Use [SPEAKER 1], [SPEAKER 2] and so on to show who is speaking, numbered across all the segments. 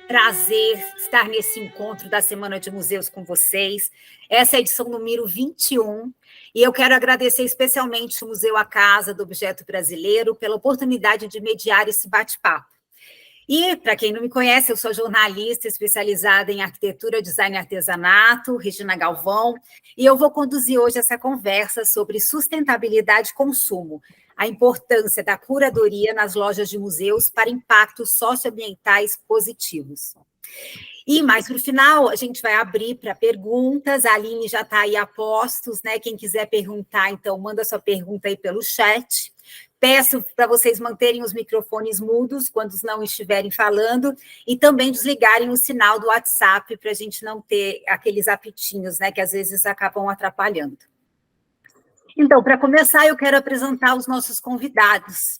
[SPEAKER 1] prazer estar nesse encontro da Semana de Museus com vocês. Essa é a edição número 21, e eu quero agradecer especialmente o Museu A Casa do Objeto Brasileiro pela oportunidade de mediar esse bate-papo. E, para quem não me conhece, eu sou jornalista especializada em arquitetura, design e artesanato, Regina Galvão, e eu vou conduzir hoje essa conversa sobre sustentabilidade e consumo, a importância da curadoria nas lojas de museus para impactos socioambientais positivos. E mais para o final, a gente vai abrir para perguntas, a Aline já está aí a postos, né? Quem quiser perguntar, então, manda sua pergunta aí pelo chat. Peço para vocês manterem os microfones mudos quando não estiverem falando e também desligarem o sinal do WhatsApp para a gente não ter aqueles apitinhos, né, que às vezes acabam atrapalhando. Então, para começar, eu quero apresentar os nossos convidados.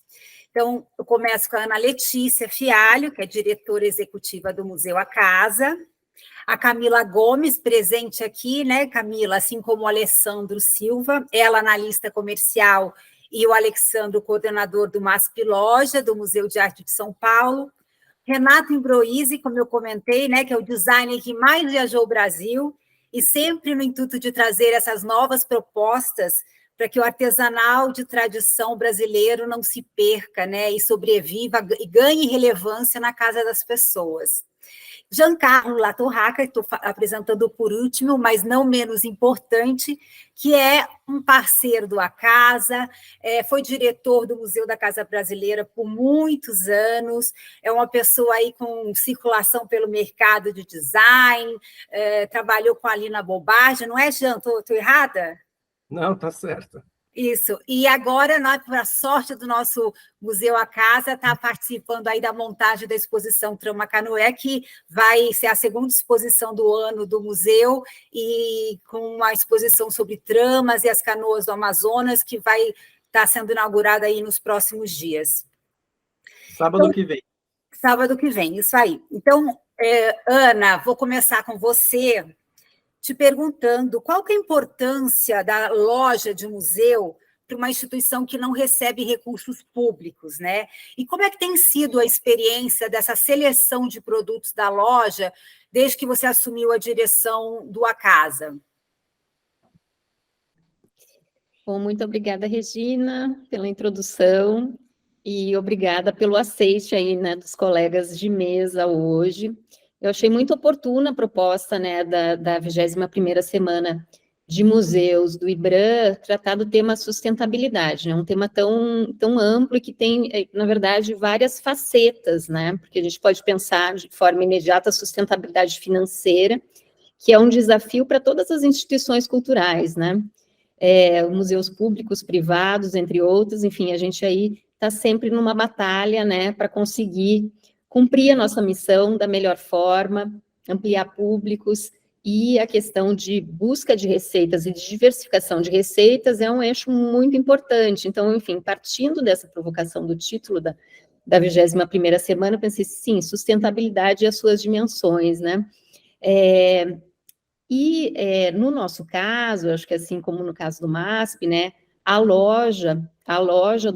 [SPEAKER 1] Então, eu começo com a Ana Letícia Fialho, que é diretora executiva do Museu A Casa, a Camila Gomes, presente aqui, né, Camila, assim como o Alessandro Silva, ela analista comercial e o Alexandro, coordenador do MASP Loja, do Museu de Arte de São Paulo, Renato Imbroise, como eu comentei, né, que é o designer que mais viajou o Brasil, e sempre no intuito de trazer essas novas propostas para que o artesanal de tradição brasileiro não se perca, né, e sobreviva e ganhe relevância na casa das pessoas. Giancarlo Latorraca, estou apresentando por último, mas não menos importante, que é um parceiro do A Casa, foi diretor do Museu da Casa Brasileira por muitos anos, é uma pessoa aí com circulação pelo mercado de design, trabalhou com a Lina Bobagem, não é, Jean? Estou errada?
[SPEAKER 2] Não, está certo.
[SPEAKER 1] Isso, e agora, para a sorte do nosso Museu A Casa, está participando aí da montagem da exposição Trama Canoé, que vai ser a segunda exposição do ano do museu, e com uma exposição sobre tramas e as canoas do Amazonas, que vai estar sendo inaugurada aí nos próximos dias.
[SPEAKER 2] Sábado que vem.
[SPEAKER 1] Sábado que vem, isso aí. Então, Ana, vou começar com você, te perguntando qual que é a importância da loja de museu para uma instituição que não recebe recursos públicos, né? E como é que tem sido a experiência dessa seleção de produtos da loja desde que você assumiu a direção do A Casa?
[SPEAKER 3] Bom, muito obrigada, Regina, pela introdução e obrigada pelo aceite aí, né, dos colegas de mesa hoje. Eu achei muito oportuna a proposta, né, da 21ª Semana de Museus do IBRAM tratar do tema sustentabilidade, né, um tema tão amplo e que tem, na verdade, várias facetas, né, porque a gente pode pensar de forma imediata a sustentabilidade financeira, que é um desafio para todas as instituições culturais, né, museus públicos, privados, entre outros, enfim, a gente aí está sempre numa batalha, né, para conseguir cumprir a nossa missão da melhor forma, ampliar públicos, e a questão de busca de receitas e de diversificação de receitas é um eixo muito importante. Então, enfim, partindo dessa provocação do título da 21ª Semana, eu pensei, sim, sustentabilidade e as suas dimensões, né? No nosso caso, acho que assim como no caso do MASP, né, a loja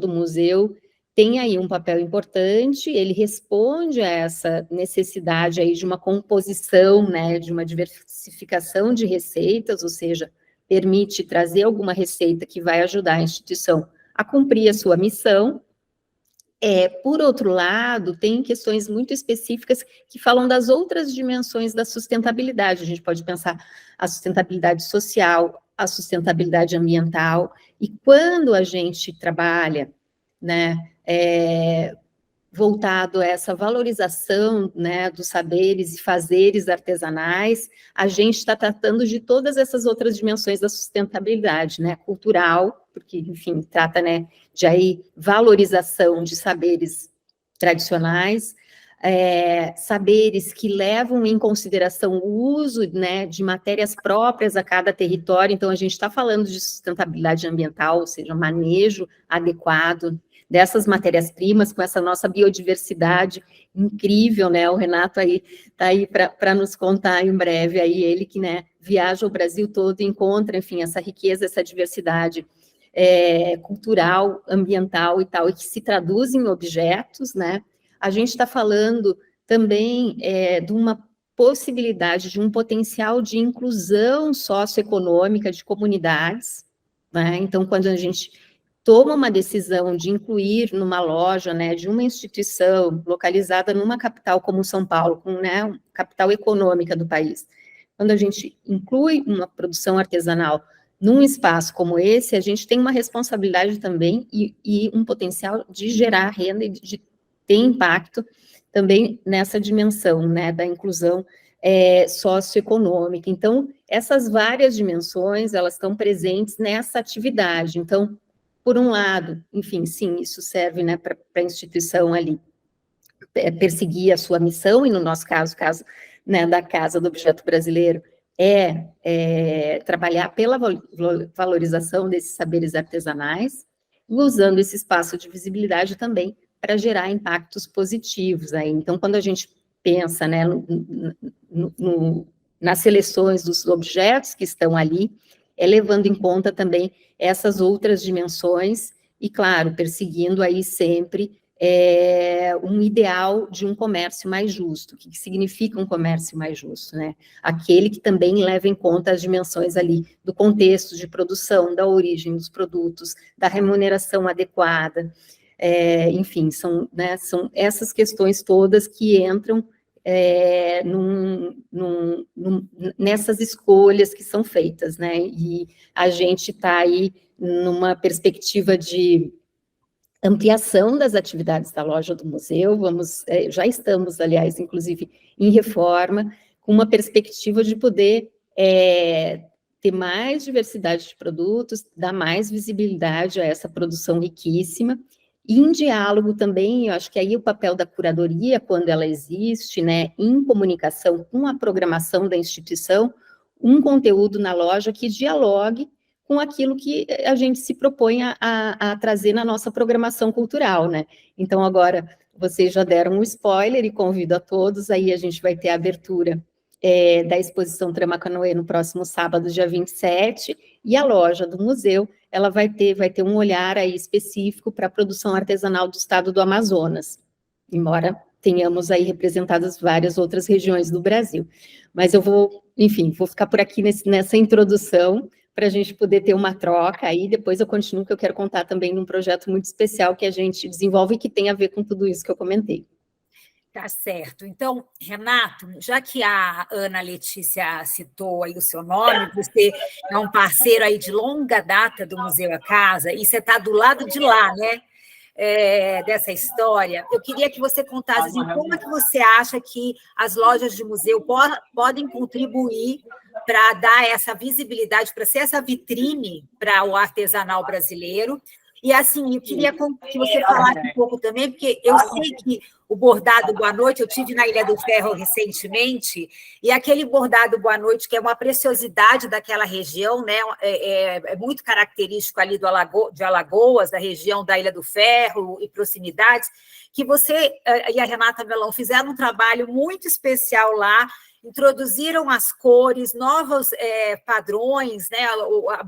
[SPEAKER 3] do museu tem aí um papel importante, ele responde a essa necessidade aí de uma composição, né, de uma diversificação de receitas, ou seja, permite trazer alguma receita que vai ajudar a instituição a cumprir a sua missão. Por outro lado, tem questões muito específicas que falam das outras dimensões da sustentabilidade. A gente pode pensar a sustentabilidade social, a sustentabilidade ambiental, e quando a gente trabalha, né, voltado a essa valorização, né, dos saberes e fazeres artesanais, a gente está tratando de todas essas outras dimensões da sustentabilidade, né, cultural, porque, enfim, trata, né, de aí valorização de saberes tradicionais, saberes que levam em consideração o uso, né, de matérias próprias a cada território. Então, a gente está falando de sustentabilidade ambiental, ou seja, manejo adequado dessas matérias-primas, com essa nossa biodiversidade incrível, né? O Renato aí está aí para nos contar em breve, aí ele que, né, viaja o Brasil todo e encontra, enfim, essa riqueza, essa diversidade cultural, ambiental e tal, e que se traduz em objetos, né? A gente está falando também de uma possibilidade de um potencial de inclusão socioeconômica de comunidades, né? Então, quando a gente toma uma decisão de incluir numa loja, né, de uma instituição localizada numa capital como São Paulo, com, né, capital econômica do país, quando a gente inclui uma produção artesanal num espaço como esse, a gente tem uma responsabilidade também e um potencial de gerar renda e de ter impacto também nessa dimensão, né, da inclusão socioeconômica. Então, essas várias dimensões, elas estão presentes nessa atividade. Então, por um lado, enfim, sim, isso serve, né, para a instituição ali perseguir a sua missão, e no nosso caso, né, da Casa do Objeto Brasileiro, trabalhar pela valorização desses saberes artesanais, usando esse espaço de visibilidade também para gerar impactos positivos aí. Então, quando a gente pensa, né, nas seleções dos objetos que estão ali, levando em conta também essas outras dimensões e, claro, perseguindo aí sempre um ideal de um comércio mais justo. O que significa um comércio mais justo, né? Aquele que também leva em conta as dimensões ali do contexto de produção, da origem dos produtos, da remuneração adequada, enfim, são essas questões todas que entram nessas escolhas que são feitas, né? E a gente está aí numa perspectiva de ampliação das atividades da loja do museu, já estamos, aliás, inclusive, em reforma, com uma perspectiva de poder ter mais diversidade de produtos, dar mais visibilidade a essa produção riquíssima, e em diálogo também, eu acho que aí o papel da curadoria, quando ela existe, né, em comunicação com a programação da instituição, um conteúdo na loja que dialogue com aquilo que a gente se propõe a trazer na nossa programação cultural, né? Então, agora, vocês já deram um spoiler e convido a todos, aí a gente vai ter a abertura da exposição Trama Canoe no próximo sábado, dia 27, e a loja do museu, ela vai ter um olhar aí específico para a produção artesanal do estado do Amazonas, embora tenhamos aí representadas várias outras regiões do Brasil. Mas eu vou ficar por aqui nessa introdução, para a gente poder ter uma troca aí, depois eu continuo, que eu quero contar também de um projeto muito especial que a gente desenvolve e que tem a ver com tudo isso que eu comentei.
[SPEAKER 1] Tá certo. Então, Renato, já que a Ana Letícia citou aí o seu nome, você é um parceiro aí de longa data do Museu A Casa, e você está do lado de lá, né? Dessa história, eu queria que você contasse assim, como é que você acha que as lojas de museu podem contribuir para dar essa visibilidade, para ser essa vitrine para o artesanal brasileiro. E, assim, eu queria que você falasse um pouco também, porque eu sei que o bordado Boa Noite, eu tive na Ilha do Ferro recentemente, e aquele bordado Boa Noite, que é uma preciosidade daquela região, né? É muito característico ali de Alagoas, da região da Ilha do Ferro e proximidades, que você e a Renata Melão fizeram um trabalho muito especial lá, introduziram as cores, novos padrões, né?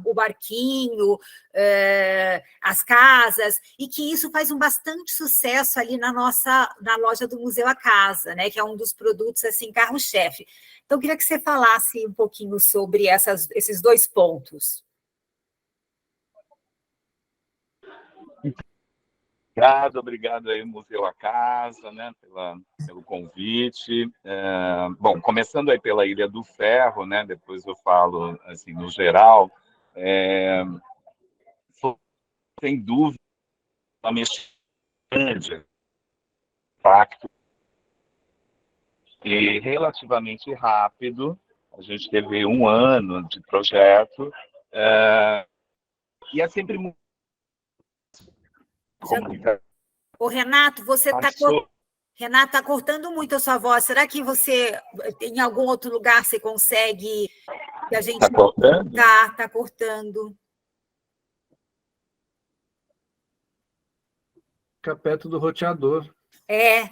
[SPEAKER 1] O barquinho, as casas, e que isso faz bastante sucesso ali na loja do Museu A Casa, né? Que é um dos produtos assim, carro-chefe. Então, eu queria que você falasse um pouquinho sobre esses dois pontos.
[SPEAKER 4] Obrigado aí, Museu A Casa, né, pelo convite. Bom, começando aí pela Ilha do Ferro, né, depois eu falo, assim, no geral, sem dúvida, uma grande impacto e relativamente rápido. A gente teve 1 ano de projeto, e é sempre muito...
[SPEAKER 1] Ô, Renato, você está cortando muito a sua voz. Será que você, em algum outro lugar, você consegue... que a gente...
[SPEAKER 4] Está cortando?
[SPEAKER 1] Está cortando.
[SPEAKER 2] Fica perto do roteador.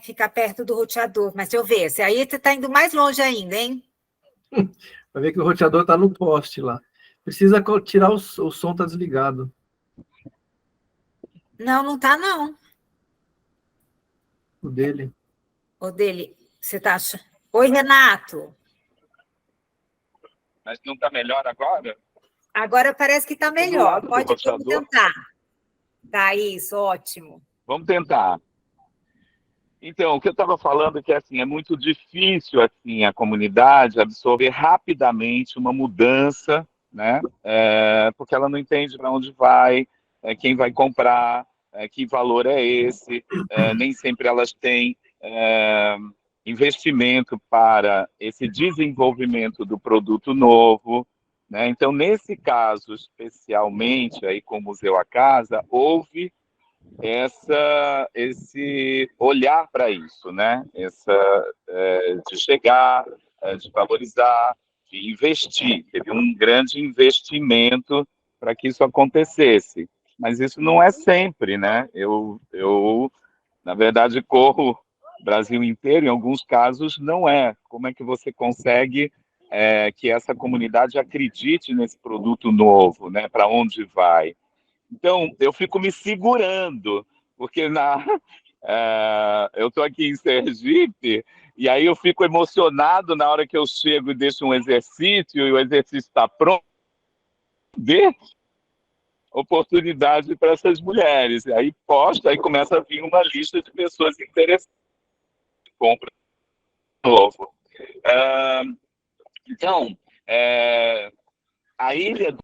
[SPEAKER 1] Fica perto do roteador. Mas deixa eu ver, aí você está indo mais longe ainda, hein?
[SPEAKER 2] Vai ver que o roteador está no poste lá. Precisa tirar o som, está desligado.
[SPEAKER 1] Não está, não.
[SPEAKER 2] O dele.
[SPEAKER 1] O dele. Você tá achando? Oi, Renato.
[SPEAKER 4] Mas não está melhor agora?
[SPEAKER 1] Agora parece que está
[SPEAKER 4] Tô do
[SPEAKER 1] melhor.
[SPEAKER 4] lado do
[SPEAKER 1] Vamos
[SPEAKER 4] roteador.
[SPEAKER 1] tentar. Tá, isso, ótimo.
[SPEAKER 4] Vamos tentar. Então, o que eu estava falando é que assim, é muito difícil assim, a comunidade absorver rapidamente uma mudança, né? Porque ela não entende para onde vai, quem vai comprar, que valor é esse, nem sempre elas têm investimento para esse desenvolvimento do produto novo, né? Então, nesse caso, especialmente aí com o Museu à Casa, houve esse olhar para isso, né? De chegar, de valorizar, de investir. Teve um grande investimento para que isso acontecesse. Mas isso não é sempre, né? Na verdade, corro o Brasil inteiro, em alguns casos, não é. Como é que você consegue que essa comunidade acredite nesse produto novo, né? Para onde vai? Então, eu fico me segurando, porque eu estou aqui em Sergipe, e aí eu fico emocionado na hora que eu chego e deixo um exercício, e o exercício está pronto, dê oportunidade para essas mulheres. E aí posto, aí começa a vir uma lista de pessoas interessadas em compra de novo. Ah, então, a ilha,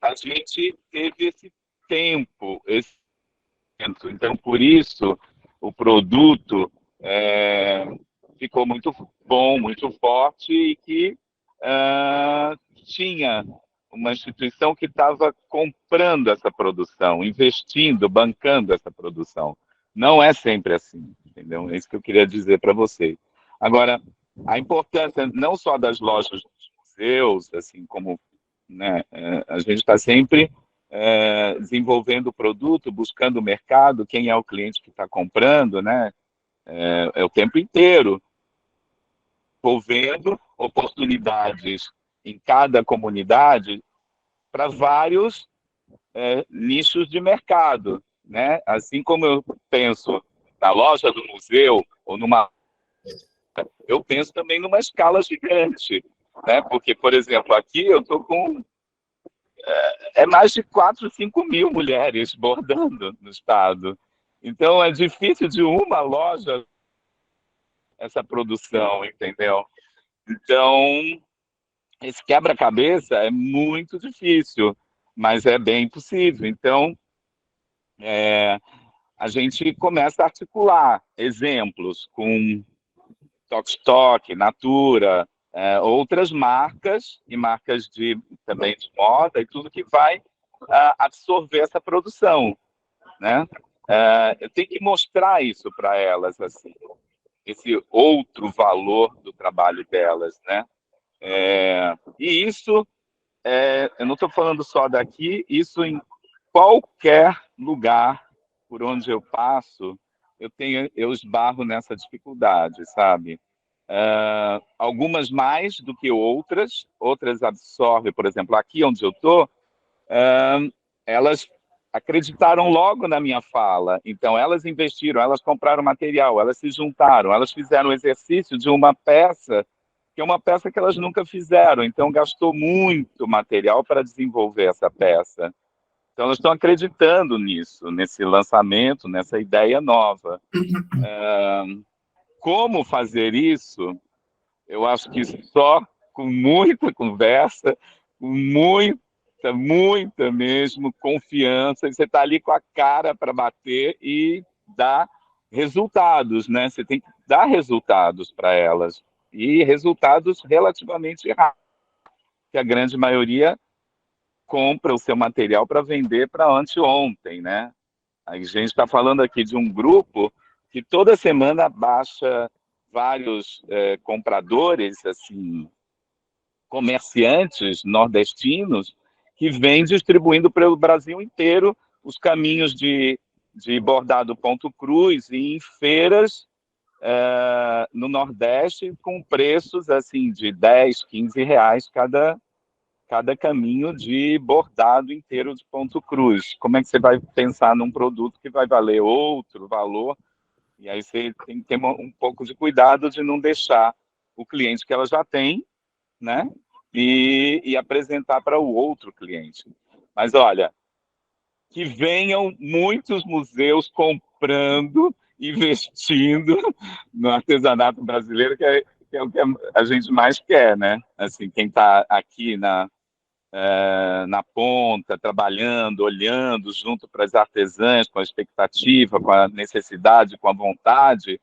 [SPEAKER 4] a gente teve esse tempo, então, por isso, o produto ficou muito bom, muito forte e que tinha uma instituição que estava comprando essa produção, investindo, bancando essa produção. Não é sempre assim, entendeu? É isso que eu queria dizer para vocês. Agora, a importância não só das lojas dos museus, assim como, né, a gente está sempre desenvolvendo o produto, buscando o mercado, quem é o cliente que está comprando, né? O tempo inteiro, envolvendo oportunidades em cada comunidade para vários nichos de mercado, né? Assim como eu penso na loja do museu ou eu penso também numa escala gigante, né? Porque, por exemplo, aqui eu estou com mais de 4, 5 mil mulheres bordando no estado. Então, é difícil de uma loja essa produção, entendeu? Então, esse quebra-cabeça é muito difícil, mas é bem possível. Então, a gente começa a articular exemplos com Tokstok, Natura, outras marcas e marcas também de moda e tudo que vai absorver essa produção, né? Eu tenho que mostrar isso para elas, assim, esse outro valor do trabalho delas, né? E isso, eu não estou falando só daqui, isso em qualquer lugar por onde eu passo, eu esbarro nessa dificuldade, sabe? Algumas mais do que outras absorvem, por exemplo, aqui onde eu estou, elas acreditaram logo na minha fala, então elas investiram, elas compraram material, elas se juntaram, elas fizeram o exercício de uma peça, que é uma peça que elas nunca fizeram, então gastou muito material para desenvolver essa peça. Então elas estão acreditando nisso, nesse lançamento, nessa ideia nova. Como fazer isso? Eu acho que só com muita conversa, com muita mesmo confiança, e você está ali com a cara para bater e dar resultados, né? Você tem que dar resultados para elas, e resultados relativamente rápidos, que a grande maioria compra o seu material para vender para anteontem, né? A gente está falando aqui de um grupo que toda semana baixa vários compradores, assim, comerciantes nordestinos, que vêm distribuindo pelo Brasil inteiro os caminhos de bordado Ponto Cruz e em feiras no Nordeste com preços assim de 10, 15 reais cada caminho de bordado inteiro de Ponto Cruz. Como é que você vai pensar num produto que vai valer outro valor E aí você tem que ter um pouco de cuidado de não deixar o cliente que ela já tem, né? E apresentar para o outro cliente. Mas olha, que venham muitos museus comprando, investindo no artesanato brasileiro, que é o que a gente mais quer, né? Assim, quem está aqui na ponta, trabalhando, olhando junto para as artesãs, com a expectativa, com a necessidade, com a vontade,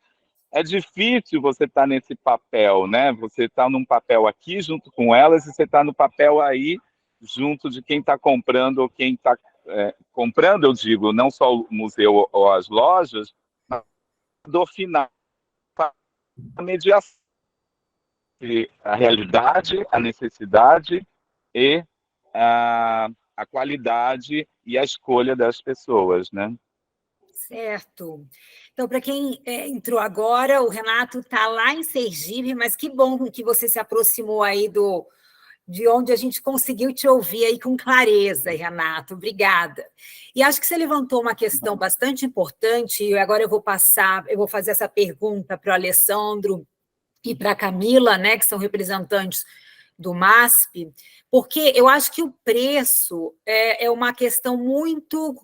[SPEAKER 4] é difícil você estar nesse papel, né? Você está num papel aqui junto com elas e você está no papel aí junto de quem está comprando ou quem está comprando, eu digo, não só o museu ou as lojas, mas do final, a mediação entre a realidade, a necessidade e a qualidade e a escolha das pessoas, né?
[SPEAKER 1] Certo. Então, para quem entrou agora, o Renato está lá em Sergipe, mas que bom que você se aproximou aí de onde a gente conseguiu te ouvir aí com clareza, Renato. Obrigada. E acho que você levantou uma questão bastante importante, e agora eu vou fazer essa pergunta para o Alessandro e para a Camila, né, que são representantes do MASP, porque eu acho que o preço é uma questão muito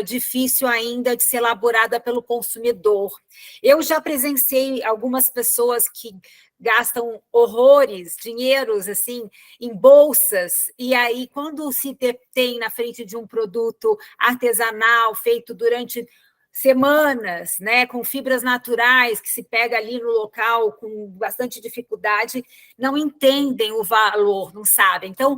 [SPEAKER 1] difícil ainda de ser elaborada pelo consumidor. Eu já presenciei algumas pessoas que gastam horrores, dinheiros, assim, em bolsas, e aí, quando se tem na frente de um produto artesanal, feito durante semanas, né, com fibras naturais, que se pega ali no local com bastante dificuldade, não entendem o valor, não sabem. Então,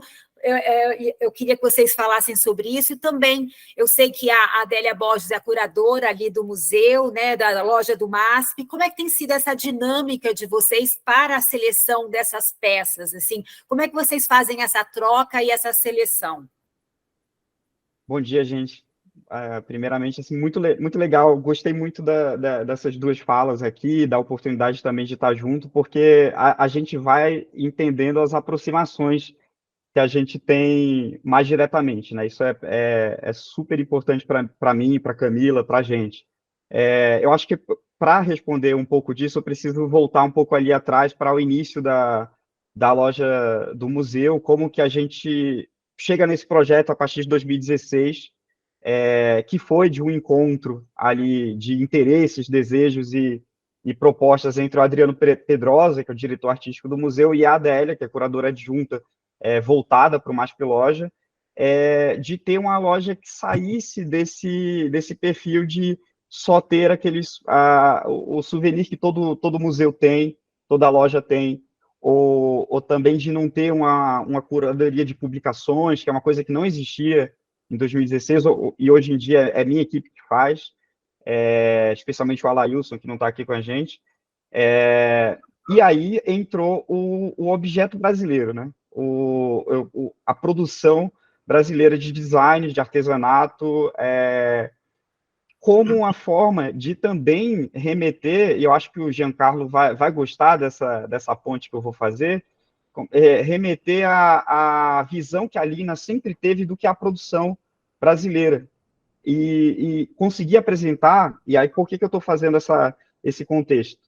[SPEAKER 1] eu queria que vocês falassem sobre isso, e também eu sei que a Adélia Borges é a curadora ali do museu, né, da loja do MASP. Como é que tem sido essa dinâmica de vocês para a seleção dessas peças? Assim, como é que vocês fazem essa troca e essa seleção?
[SPEAKER 5] Bom dia, gente. Primeiramente, assim, muito legal. Gostei muito dessas duas falas aqui, da oportunidade também de estar junto, porque a gente vai entendendo as aproximações que a gente tem mais diretamente, né? Isso é super importante para mim, para a Camila, para a gente. Eu acho que para responder um pouco disso, eu preciso voltar um pouco ali atrás para o início da loja do museu, como que a gente chega nesse projeto a partir de 2016, que foi de um encontro ali de interesses, desejos e propostas entre o Adriano Pedrosa, que é o diretor artístico do museu, e a Adélia, que é curadora adjunta, voltada para o MASP Loja, de ter uma loja que saísse desse perfil de só ter o souvenir que todo museu tem, toda loja tem, ou também de não ter uma curadoria de publicações, que é uma coisa que não existia em 2016, e hoje em dia é minha equipe que faz, especialmente o Alailson, que não está aqui com a gente. E aí entrou o objeto brasileiro, né? A produção brasileira de design, de artesanato, como uma forma de também remeter, e eu acho que o Giancarlo vai gostar dessa ponte que eu vou fazer, remeter à visão que a Lina sempre teve do que é a produção brasileira. E conseguir apresentar, e aí por que eu estou fazendo esse contexto?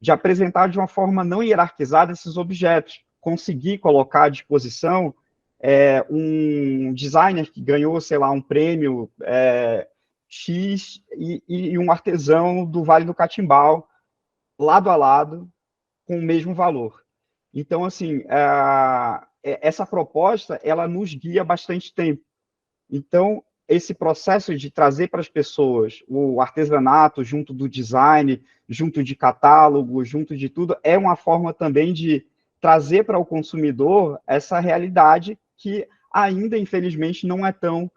[SPEAKER 5] De apresentar de uma forma não hierarquizada esses objetos, conseguir colocar à disposição um designer que ganhou, sei lá, um prêmio X e um artesão do Vale do Catimbau, lado a lado, com o mesmo valor. Então, assim, essa proposta, ela nos guia bastante tempo. Então, esse processo de trazer para as pessoas o artesanato junto do design, junto de catálogo, junto de tudo, é uma forma também de trazer para o consumidor essa realidade que ainda, infelizmente, não é tão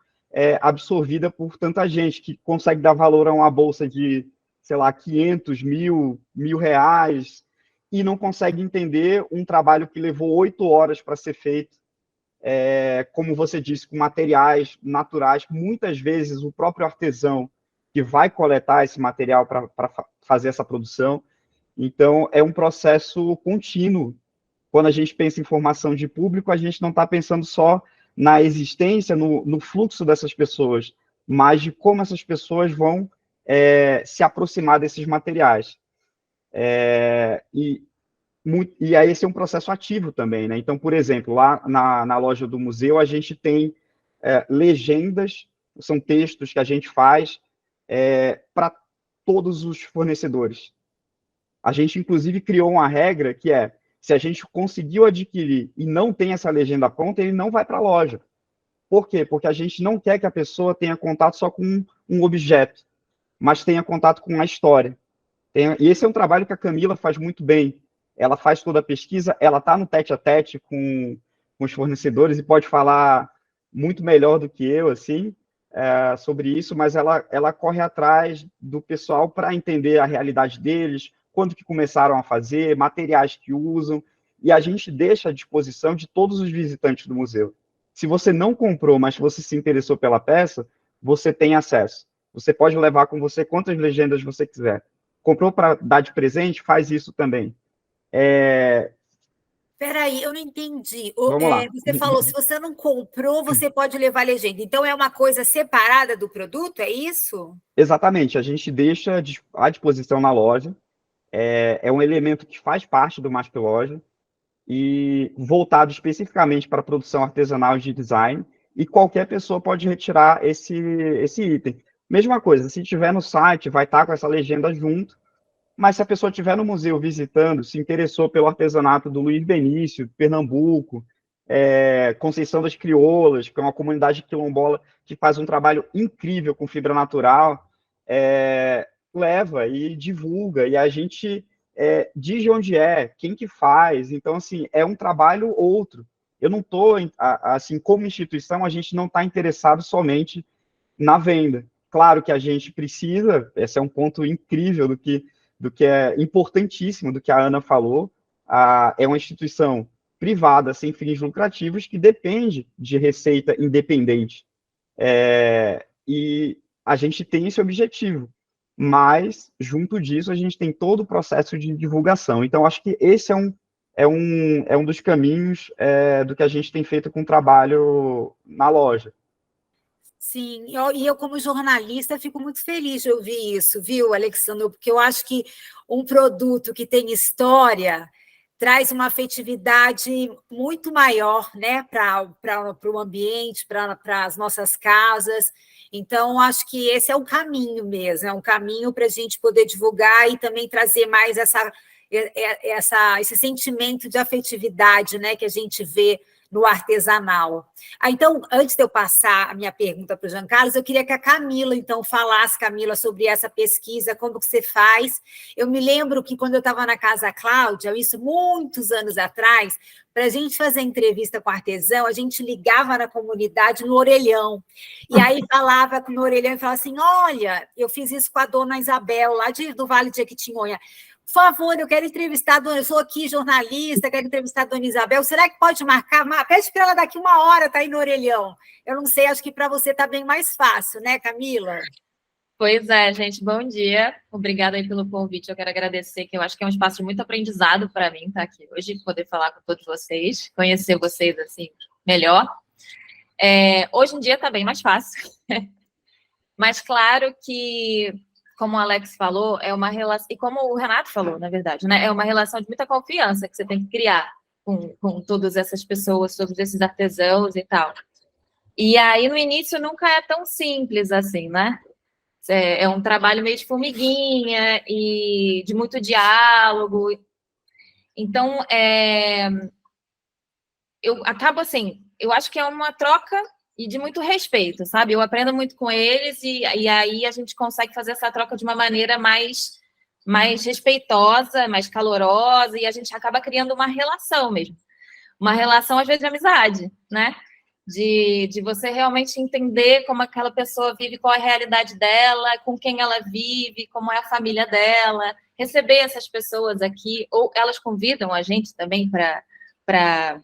[SPEAKER 5] absorvida por tanta gente, que consegue dar valor a uma bolsa de, sei lá, 500, mil reais, e não consegue entender um trabalho que levou 8 horas para ser feito, como você disse, com materiais naturais, muitas vezes o próprio artesão que vai coletar esse material para fazer essa produção. Então, é um processo contínuo. Quando a gente pensa em formação de público, a gente não está pensando só na existência, no fluxo dessas pessoas, mas de como essas pessoas vão se aproximar desses materiais. E aí esse é um processo ativo também, né? Então, por exemplo, lá na loja do museu, a gente tem legendas, são textos que a gente faz para todos os fornecedores. A gente, inclusive, criou uma regra que se a gente conseguiu adquirir e não tem essa legenda pronta, ele não vai para a loja. Por quê? Porque a gente não quer que a pessoa tenha contato só com um objeto, mas tenha contato com a história. E esse é um trabalho que a Camila faz muito bem. Ela faz toda a pesquisa, ela está no tete-a-tete com os fornecedores e pode falar muito melhor do que eu, assim, sobre isso, mas ela corre atrás do pessoal para entender a realidade deles, quando que começaram a fazer, materiais que usam, e a gente deixa à disposição de todos os visitantes do museu. Se você não comprou, mas você se interessou pela peça, você tem acesso. Você pode levar com você quantas legendas você quiser. Comprou para dar de presente? Faz isso também.
[SPEAKER 1] Peraí, eu não entendi.
[SPEAKER 5] Vamos lá.
[SPEAKER 1] Você falou, se você não comprou, você pode levar a legenda. Então, é uma coisa separada do produto, é isso?
[SPEAKER 5] Exatamente. A gente deixa à disposição na loja. É um elemento que faz parte do Masp Loja e voltado especificamente para a produção artesanal de design, e qualquer pessoa pode retirar esse item. Mesma coisa, se tiver no site, vai estar com essa legenda junto, mas se a pessoa estiver no museu visitando, se interessou pelo artesanato do Luiz Benício, Pernambuco, Conceição das Crioulas, que é uma comunidade quilombola que faz um trabalho incrível com fibra natural, leva e divulga, e a gente diz de onde quem que faz. Então, assim, é um trabalho outro. Eu não estou, assim, como instituição, a gente não está interessado somente na venda. Claro que a gente precisa, esse é um ponto incrível do que é importantíssimo, do que a Ana falou, é uma instituição privada, sem fins lucrativos, que depende de receita independente. E a gente tem esse objetivo, mas, junto disso, a gente tem todo o processo de divulgação. Então, acho que esse é um dos caminhos do que a gente tem feito com o trabalho na loja.
[SPEAKER 1] Sim, e eu, como jornalista, fico muito feliz de ouvir isso, viu, Alexandre? Porque eu acho que um produto que tem história traz uma afetividade muito maior, né, para o ambiente, para as nossas casas. Então, acho que esse é um caminho mesmo, é um caminho para a gente poder divulgar e também trazer mais esse sentimento de afetividade, né, que a gente vê no artesanal. Então, antes de eu passar a minha pergunta para o Jean Carlos, eu queria que a Camila, então, falasse, Camila, sobre essa pesquisa, como que você faz. Eu me lembro que quando eu estava na Casa Cláudia, isso muitos anos atrás, para a gente fazer entrevista com artesão, a gente ligava na comunidade no orelhão, e aí falava no orelhão e falava assim, olha, eu fiz isso com a dona Isabel, lá do Vale de Jequitinhonha. Por favor, eu quero entrevistar a dona, eu sou aqui jornalista, quero entrevistar a dona Isabel, será que pode marcar? Pede para ela daqui 1 hora, tá aí no orelhão. Eu não sei, acho que para você está bem mais fácil, né, Camila?
[SPEAKER 6] Pois é, gente, bom dia. Obrigada aí pelo convite, eu quero agradecer, que eu acho que é um espaço de muito aprendizado para mim estar aqui hoje, poder falar com todos vocês, conhecer vocês, assim, melhor. Hoje em dia está bem mais fácil, mas claro que, como o Alex falou, é uma relação, e como o Renato falou, na verdade, né? É uma relação de muita confiança que você tem que criar com todas essas pessoas, todos esses artesãos e tal. E aí, no início, nunca é tão simples assim, né? É um trabalho meio de formiguinha e de muito diálogo. Então, eu acabo assim, eu acho que é uma troca e de muito respeito, sabe? Eu aprendo muito com eles e aí a gente consegue fazer essa troca de uma maneira mais respeitosa, mais calorosa, e a gente acaba criando uma relação mesmo. Uma relação, às vezes, de amizade, né? De você realmente entender como aquela pessoa vive, qual é a realidade dela, com quem ela vive, como é a família dela, receber essas pessoas aqui, ou elas convidam a gente também para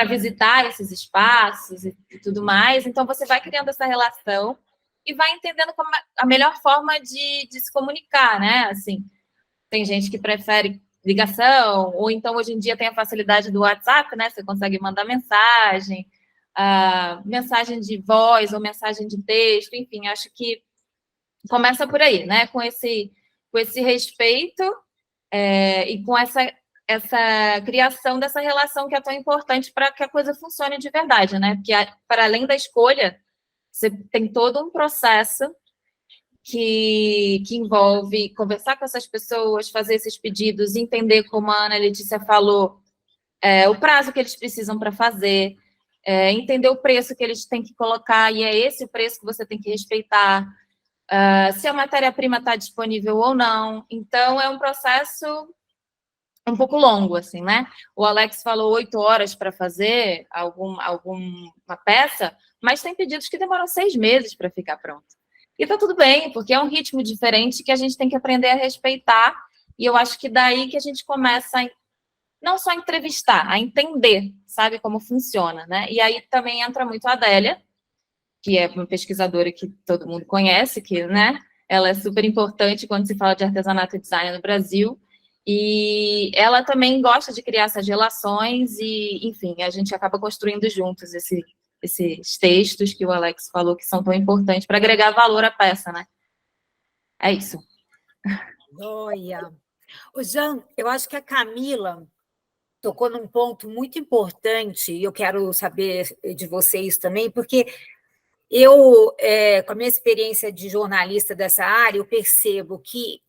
[SPEAKER 6] visitar esses espaços e tudo mais. Então, você vai criando essa relação e vai entendendo como a melhor forma de se comunicar, né? Assim, tem gente que prefere ligação, ou então, hoje em dia, tem a facilidade do WhatsApp, né? Você consegue mandar mensagem de voz ou mensagem de texto, enfim, acho que começa por aí, né? Com esse respeito e com essa criação dessa relação que é tão importante para que a coisa funcione de verdade, né? Porque, para além da escolha, você tem todo um processo que envolve conversar com essas pessoas, fazer esses pedidos, entender, como a Ana Letícia falou, o prazo que eles precisam para fazer, entender o preço que eles têm que colocar, e é esse o preço que você tem que respeitar, se a matéria-prima está disponível ou não. Então, é um processo um pouco longo, assim, né? O Alex falou 8 horas para fazer alguma peça, mas tem pedidos que demoram 6 meses para ficar pronto. E tá tudo bem, porque é um ritmo diferente que a gente tem que aprender a respeitar, e eu acho que daí que a gente começa a, não só a entrevistar, a entender, sabe, como funciona, né? E aí também entra muito a Adélia, que é uma pesquisadora que todo mundo conhece, que, né, ela é super importante quando se fala de artesanato e design no Brasil, e ela também gosta de criar essas relações e, enfim, a gente acaba construindo juntos esses textos que o Alex falou que são tão importantes para agregar valor à peça, né? É isso.
[SPEAKER 1] Olha, o Jean, eu acho que a Camila tocou num ponto muito importante, e eu quero saber de vocês também, porque eu, com a minha experiência de jornalista dessa área, eu percebo que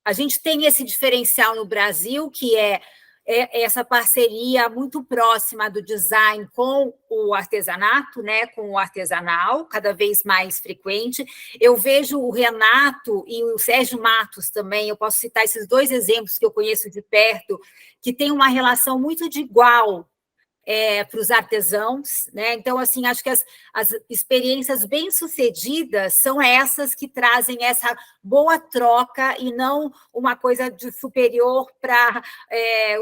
[SPEAKER 1] a gente tem esse diferencial no Brasil, que é essa parceria muito próxima do design com o artesanato, né, com o artesanal, cada vez mais frequente. Eu vejo o Renato e o Sérgio Matos também, eu posso citar esses 2 exemplos que eu conheço de perto, que têm uma relação muito de igual para os artesãos, né? Então, assim, acho que as experiências bem-sucedidas são essas que trazem essa boa troca e não uma coisa de superior para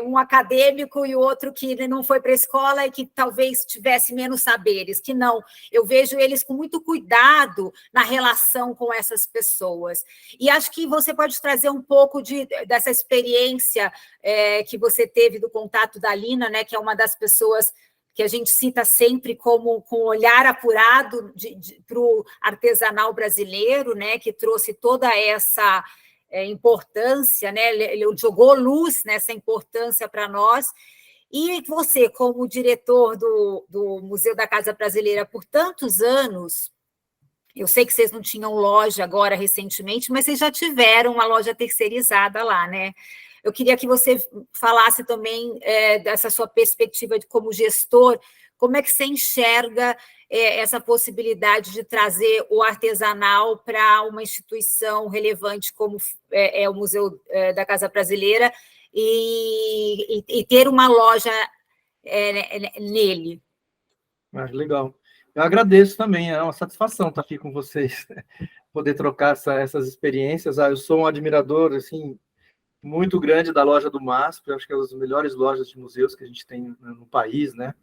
[SPEAKER 1] um acadêmico e o outro que não foi para a escola e que talvez tivesse menos saberes, que não. Eu vejo eles com muito cuidado na relação com essas pessoas. E acho que você pode trazer um pouco dessa experiência que você teve do contato da Lina, né, que é uma das pessoas que a gente cita sempre como com olhar apurado para o artesanal brasileiro, né, que trouxe toda essa importância, né, ele jogou luz nessa importância para nós. E você, como diretor do Museu da Casa Brasileira por tantos anos, eu sei que vocês não tinham loja agora recentemente, mas vocês já tiveram uma loja terceirizada lá, né? Eu queria que você falasse também dessa sua perspectiva como gestor, como é que você enxerga essa possibilidade de trazer o artesanal para uma instituição relevante como é o Museu da Casa Brasileira e ter uma loja nele.
[SPEAKER 2] Legal. Eu agradeço também, é uma satisfação estar aqui com vocês, poder trocar essas experiências. Eu sou um admirador, assim, muito grande da loja do MASP, acho que é uma das melhores lojas de museus que a gente tem no país, né?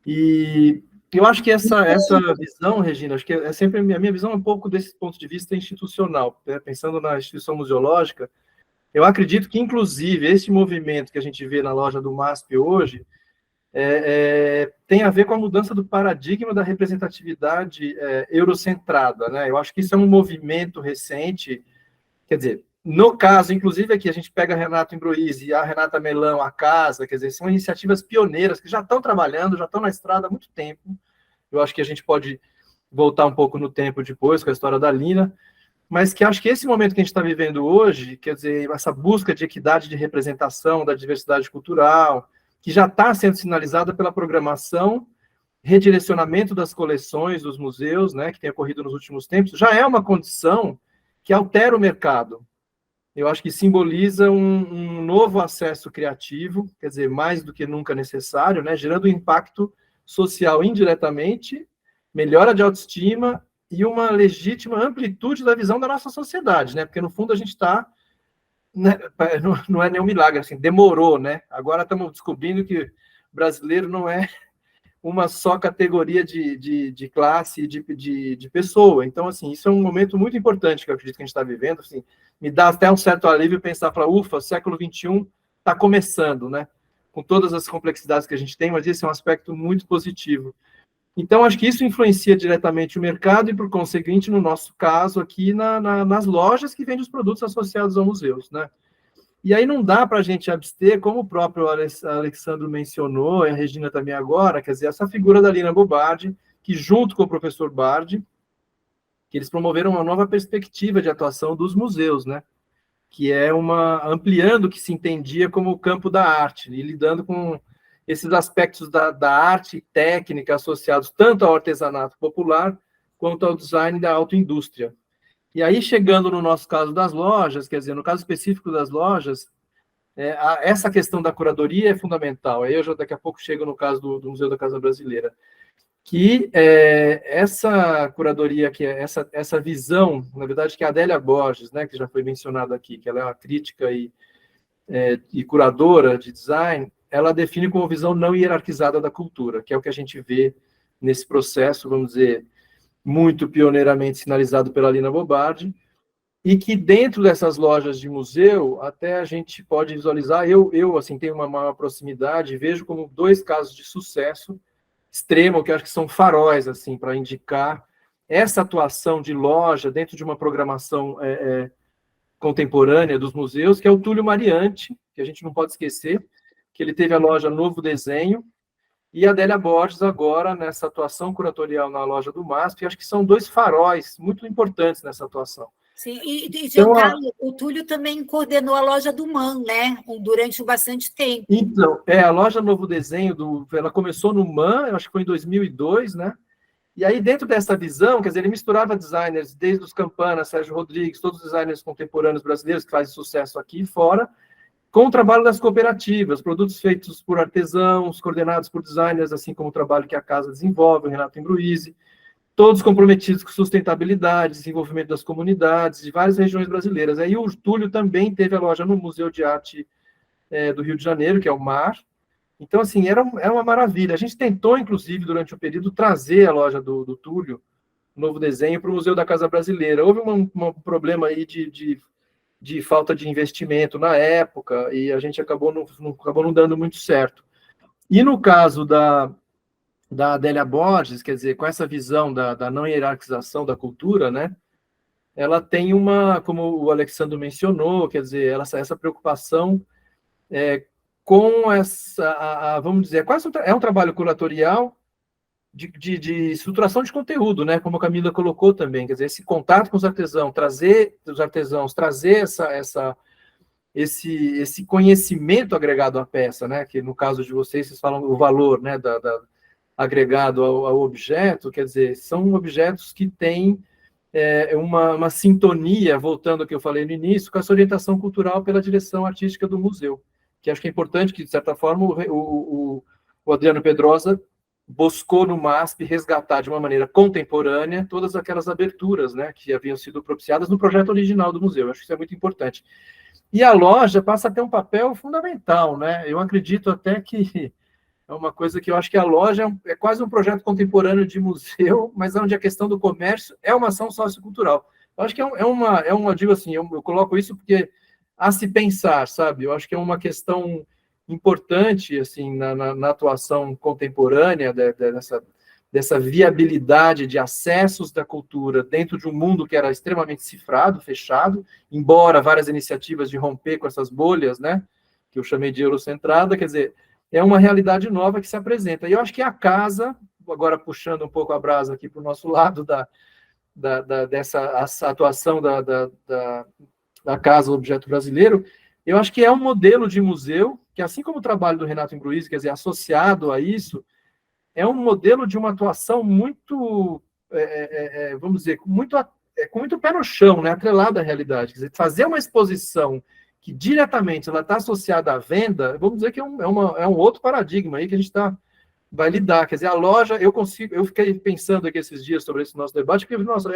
[SPEAKER 2] E eu acho que essa visão, Regina, acho que é sempre a minha visão um pouco desse ponto de vista institucional, né? Pensando na instituição museológica, eu acredito que, inclusive, esse movimento que a gente vê na loja do MASP hoje tem a ver com a mudança do paradigma da representatividade eurocentrada, né? Eu acho que isso é um movimento recente, quer dizer, no caso, inclusive, aqui a gente pega a Renato Imbroise e a Renata Melão, a Casa, quer dizer, são iniciativas pioneiras que já estão trabalhando, já estão na estrada há muito tempo. Eu acho que a gente pode voltar um pouco no tempo depois com a história da Lina, mas que acho que esse momento que a gente está vivendo hoje, quer dizer, essa busca de equidade de representação da diversidade cultural, que já está sendo sinalizada pela programação, redirecionamento das coleções dos museus, né, que tem ocorrido nos últimos tempos, já é uma condição que altera o mercado. Eu acho que simboliza um novo acesso criativo, quer dizer, mais do que nunca necessário, né, gerando um impacto social indiretamente, melhora de autoestima e uma legítima amplitude da visão da nossa sociedade, né, porque no fundo a gente está, né, não é nenhum milagre, assim, demorou, né, agora estamos descobrindo que brasileiro não é uma só categoria de classe, de pessoa. Então, assim, isso é um momento muito importante que eu acredito que a gente está vivendo. Assim, me dá até um certo alívio pensar, ufa, o século XXI está começando, né? Com todas as complexidades que a gente tem, mas esse é um aspecto muito positivo. Então, acho que isso influencia diretamente o mercado e, por conseguinte, no nosso caso aqui, nas lojas que vendem os produtos associados aos museus, né? E aí não dá para a gente abster, como o próprio Alexandre mencionou, e a Regina também agora, quer dizer, essa figura da Lina Bobardi, que junto com o professor Bardi, que eles promoveram uma nova perspectiva de atuação dos museus, né? Que é ampliando o que se entendia como o campo da arte, e lidando com esses aspectos da arte e técnica associados tanto ao artesanato popular quanto ao design da autoindústria. E aí, chegando no nosso caso das lojas, quer dizer, no caso específico das lojas, essa questão da curadoria é fundamental. Aí eu já daqui a pouco chego no caso do Museu da Casa Brasileira. Que essa curadoria, que é essa visão, na verdade, que a Adélia Borges, né, que já foi mencionada aqui, que ela é uma crítica e curadora de design, ela define como visão não hierarquizada da cultura, que é o que a gente vê nesse processo, vamos dizer, muito pioneiramente sinalizado pela Lina Bobardi, e que dentro dessas lojas de museu, até a gente pode visualizar, eu assim, tenho uma maior proximidade, vejo como 2 casos de sucesso extremo, que eu acho que são faróis, assim, para indicar essa atuação de loja dentro de uma programação contemporânea dos museus, que é o Túlio Mariante, que a gente não pode esquecer, que ele teve a loja Novo Desenho, e a Adélia Borges agora nessa atuação curatorial na loja do MASP, acho que são 2 faróis muito importantes nessa atuação.
[SPEAKER 1] Sim, e Giancarlo, o Túlio também coordenou a loja do MAN, né, durante bastante tempo.
[SPEAKER 2] Então, a loja Novo Desenho, ela começou no MAN, eu acho que foi em 2002, né, e aí dentro dessa visão, quer dizer, ele misturava designers, desde os Campana, Sérgio Rodrigues, todos os designers contemporâneos brasileiros que fazem sucesso aqui e fora, com o trabalho das cooperativas, produtos feitos por artesãos, coordenados por designers, assim como o trabalho que a casa desenvolve, o Renato Imbruise, todos comprometidos com sustentabilidade, desenvolvimento das comunidades de várias regiões brasileiras. Aí o Túlio também teve a loja no Museu de Arte do Rio de Janeiro, que é o MAR. Então, assim, era uma maravilha. A gente tentou, inclusive, durante o período, trazer a loja do Túlio, Novo Desenho, para o Museu da Casa Brasileira. Houve um problema aí de falta de investimento na época, e a gente acabou não dando muito certo. E no caso da Adélia Borges, quer dizer, com essa visão da não hierarquização da cultura, né, ela tem como o Alexandre mencionou, quer dizer, essa preocupação com vamos dizer, é um trabalho curatorial de estruturação de conteúdo, né, como a Camila colocou também, quer dizer, esse contato com os artesãos, trazer esse conhecimento agregado à peça, né, que no caso de vocês falam o valor, né, agregado ao objeto, quer dizer, são objetos que têm uma sintonia, voltando ao que eu falei no início, com essa orientação cultural pela direção artística do museu, que acho que é importante que, de certa forma, o Adriano Pedrosa buscou no MASP resgatar de uma maneira contemporânea todas aquelas aberturas, né, que haviam sido propiciadas no projeto original do museu. Eu acho que isso é muito importante. E a loja passa a ter um papel fundamental, né? Eu acredito até que é uma coisa que eu acho que a loja é quase um projeto contemporâneo de museu, mas onde a questão do comércio é uma ação sociocultural. Eu acho que digo assim, eu coloco isso porque a se pensar, sabe? Eu acho que é uma questão importante, assim, na atuação contemporânea dessa viabilidade de acessos da cultura dentro de um mundo que era extremamente cifrado, fechado, embora várias iniciativas de romper com essas bolhas, né, que eu chamei de eurocentrada, quer dizer, é uma realidade nova que se apresenta. E eu acho que a casa, agora puxando um pouco a brasa aqui para o nosso lado dessa atuação da Casa do Objeto Brasileiro, eu acho que é um modelo de museu que, assim como o trabalho do Renato Imbruise, quer dizer, associado a isso, é um modelo de uma atuação muito, vamos dizer, com muito pé no chão, né, atrelado à realidade. Quer dizer, fazer uma exposição que diretamente ela está associada à venda, vamos dizer que é um outro paradigma aí que a gente vai lidar. Quer dizer, a loja, eu fiquei pensando aqui esses dias sobre esse nosso debate, porque, nossa,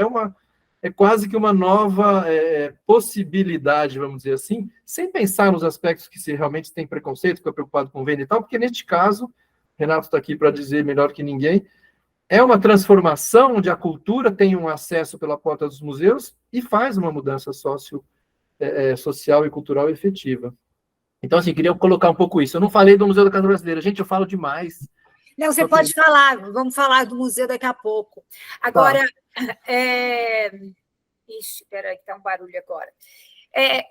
[SPEAKER 2] é quase que uma nova possibilidade, vamos dizer assim, sem pensar nos aspectos que se realmente tem preconceito, fica preocupado com venda e tal, porque neste caso, Renato está aqui para dizer melhor que ninguém, é uma transformação onde a cultura tem um acesso pela porta dos museus e faz uma mudança social e cultural efetiva. Então, assim, queria colocar um pouco isso. Eu não falei do Museu da Casa Brasileira. Gente, eu falo demais.
[SPEAKER 1] Não, você pode falar, vamos falar do museu daqui a pouco. Agora, Ixi, peraí, que está um barulho agora. É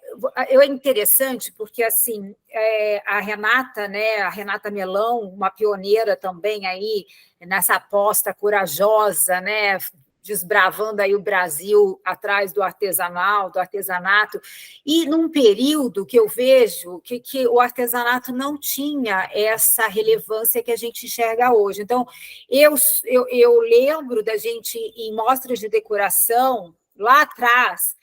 [SPEAKER 1] interessante porque, assim, a Renata, né, a Renata Melão, uma pioneira também aí nessa aposta corajosa, né, desbravando aí o Brasil atrás do artesanato, e num período que eu vejo que o artesanato não tinha essa relevância que a gente enxerga hoje. Então, eu lembro da gente, em mostras de decoração, lá atrás,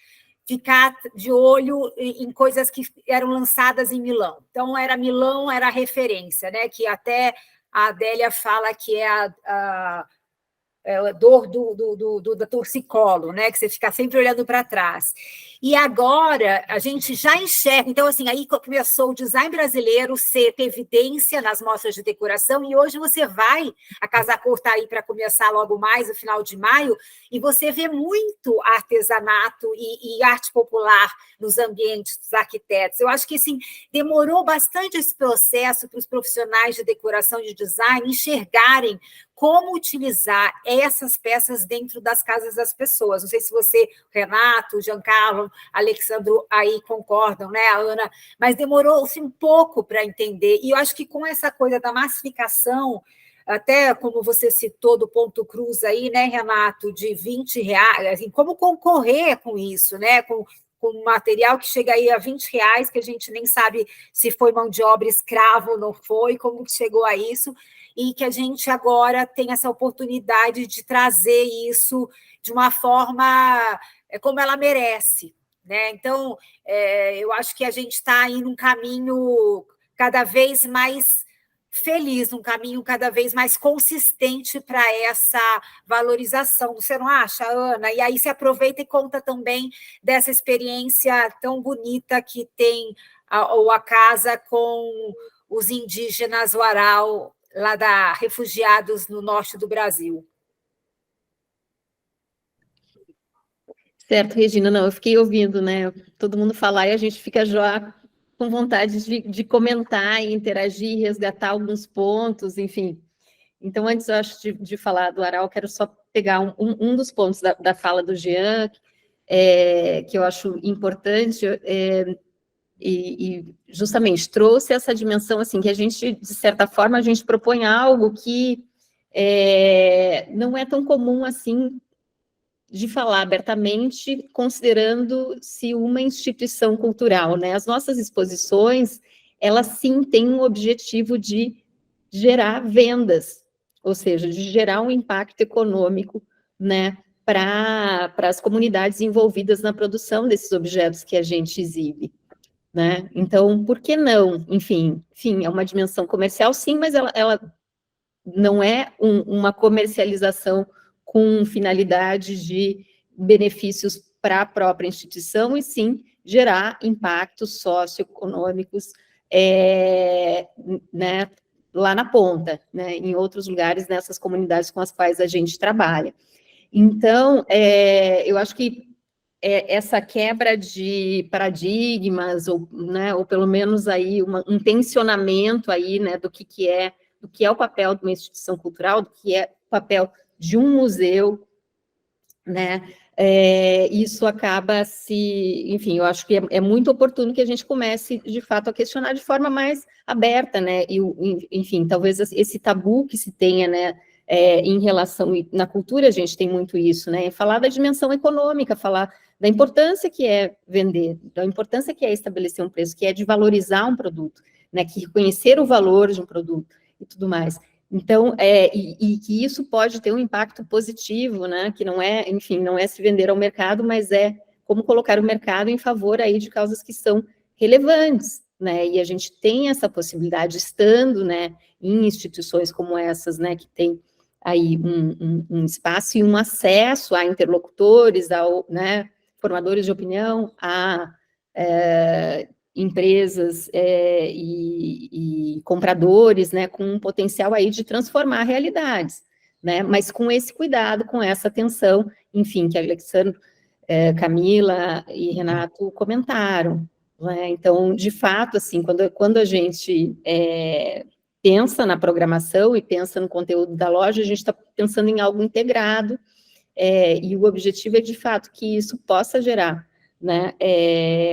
[SPEAKER 1] ficar de olho em coisas que eram lançadas em Milão. Então, Milão era a referência, né? Que até a Adélia fala que é a dor do torcicolo, né? Que você fica sempre olhando para trás. E agora a gente já enxerga. Então, assim, aí começou o design brasileiro ter evidência nas mostras de decoração, e hoje você vai, a Casa Cor está aí para começar logo mais, no final de maio, e você vê muito artesanato e arte popular nos ambientes dos arquitetos. Eu acho que, assim, demorou bastante esse processo para os profissionais de decoração e de design enxergarem como utilizar essas peças dentro das casas das pessoas. Não sei se você, Renato, Giancarlo, Alexandro aí concordam, né, a Ana, mas demorou-se um pouco para entender. E eu acho que com essa coisa da massificação, até como você citou do ponto cruz aí, né, Renato, de R$20, assim, como concorrer com isso, né, com material que chega aí a R$20, que a gente nem sabe se foi mão de obra escrava ou não foi, como que chegou a isso, e que a gente agora tem essa oportunidade de trazer isso de uma forma como ela merece, né? Então, eu acho que a gente está aí num caminho cada vez mais feliz, num caminho cada vez mais consistente para essa valorização. Você não acha, Ana? E aí se aproveita e conta também dessa experiência tão bonita que tem a casa com os indígenas Warau, lá refugiados no norte do Brasil.
[SPEAKER 3] Certo, Regina, não, eu fiquei ouvindo, né, todo mundo falar e a gente fica já com vontade de comentar e interagir, resgatar alguns pontos, enfim. Então, antes, eu acho, de falar do Warau, quero só pegar um dos pontos da fala do Jean, que eu acho importante, e justamente trouxe essa dimensão, assim, que a gente, de certa forma, a gente propõe algo que não é tão comum, assim, de falar abertamente, considerando-se uma instituição cultural, né? As nossas exposições, elas sim têm um objetivo de gerar vendas, ou seja, de gerar um impacto econômico, né, para as comunidades envolvidas na produção desses objetos que a gente exibe, né? Então, por que não? Enfim, é uma dimensão comercial, sim, mas ela não é uma comercialização com finalidade de benefícios para a própria instituição, e sim gerar impactos socioeconômicos, né, lá na ponta, né, em outros lugares, nessas comunidades com as quais a gente trabalha. Então, eu acho que essa quebra de paradigmas, né, ou pelo menos aí um tensionamento aí, né, do que é o papel de uma instituição cultural, do que é o papel de um museu, né, isso acaba enfim, eu acho que é muito oportuno que a gente comece, de fato, a questionar de forma mais aberta, né, e, enfim, talvez esse tabu que se tenha, né, em relação, na cultura a gente tem muito isso, né, falar da dimensão econômica, falar da importância que é vender, da importância que é estabelecer um preço, que é de valorizar um produto, né, que reconhecer o valor de um produto e tudo mais. Então, e que isso pode ter um impacto positivo, né, que não é, enfim, não é se vender ao mercado, mas é como colocar o mercado em favor aí de causas que são relevantes, né, e a gente tem essa possibilidade, estando, né, em instituições como essas, né, que tem aí um espaço e um acesso a interlocutores, né, formadores de opinião, a empresas e compradores, né, com um potencial aí de transformar realidades, né, mas com esse cuidado, com essa atenção, enfim, que Alexandre, Camila e Renato comentaram, né, então, de fato, assim, quando a gente pensa na programação e pensa no conteúdo da loja, a gente está pensando em algo integrado, e o objetivo é, de fato, que isso possa gerar, né,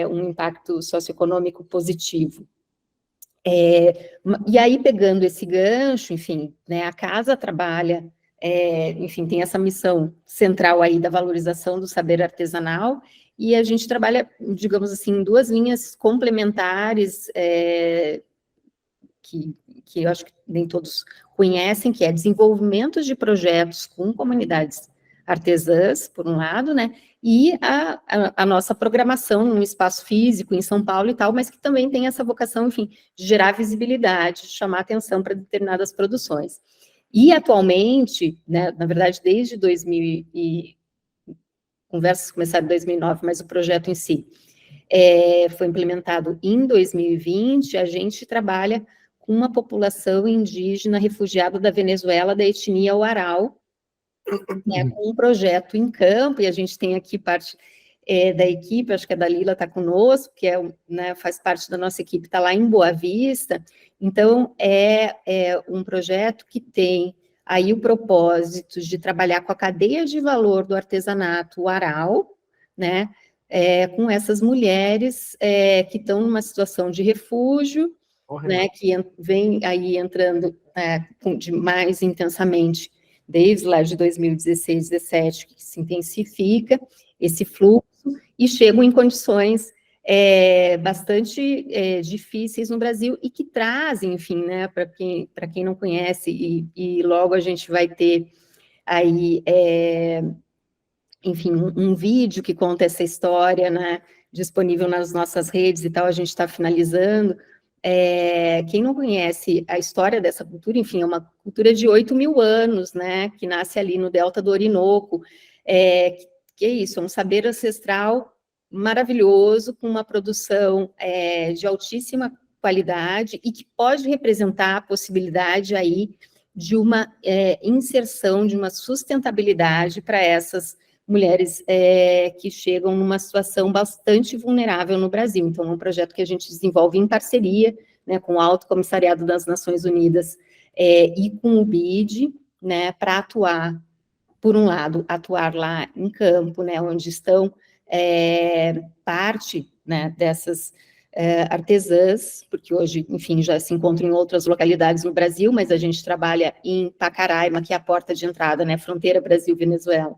[SPEAKER 3] um impacto socioeconômico positivo. E aí, pegando esse gancho, enfim, né, a casa trabalha, enfim, tem essa missão central aí da valorização do saber artesanal, e a gente trabalha, digamos assim, em duas linhas complementares, que eu acho que nem todos conhecem, que é desenvolvimento de projetos com comunidades artesãs, por um lado, né, e a nossa programação num espaço físico em São Paulo e tal, mas que também tem essa vocação, enfim, de gerar visibilidade, de chamar atenção para determinadas produções. E atualmente, né, na verdade, desde 2000 conversas começaram em 2009, mas o projeto em si foi implementado em 2020, a gente trabalha com uma população indígena refugiada da Venezuela, da etnia Huaral, com um projeto em campo, e a gente tem aqui parte da equipe, acho que a Dalila está conosco, que né, faz parte da nossa equipe, está lá em Boa Vista. Então, é um projeto que tem aí o propósito de trabalhar com a cadeia de valor do artesanato Huaral, né, com essas mulheres que estão numa situação de refúgio, né, que vem aí entrando de mais intensamente desde lá de 2016, 2017, que se intensifica esse fluxo, e chegam em condições bastante difíceis no Brasil, e que trazem, enfim, né, para quem não conhece, e logo a gente vai ter aí, enfim, um vídeo que conta essa história, né, disponível nas nossas redes e tal, a gente está finalizando. Quem não conhece a história dessa cultura, enfim, é uma cultura de 8.000 anos, né, que nasce ali no Delta do Orinoco, que é isso, é um saber ancestral maravilhoso, com uma produção de altíssima qualidade, e que pode representar a possibilidade aí de uma inserção, de uma sustentabilidade para essas mulheres que chegam numa situação bastante vulnerável no Brasil. Então, é um projeto que a gente desenvolve em parceria, né, com o Alto Comissariado das Nações Unidas e com o BID, né, para atuar, por um lado, atuar lá em campo, né, onde estão parte, né, dessas artesãs, porque hoje, enfim, já se encontram em outras localidades no Brasil, mas a gente trabalha em Pacaraima, que é a porta de entrada, né, fronteira Brasil-Venezuela,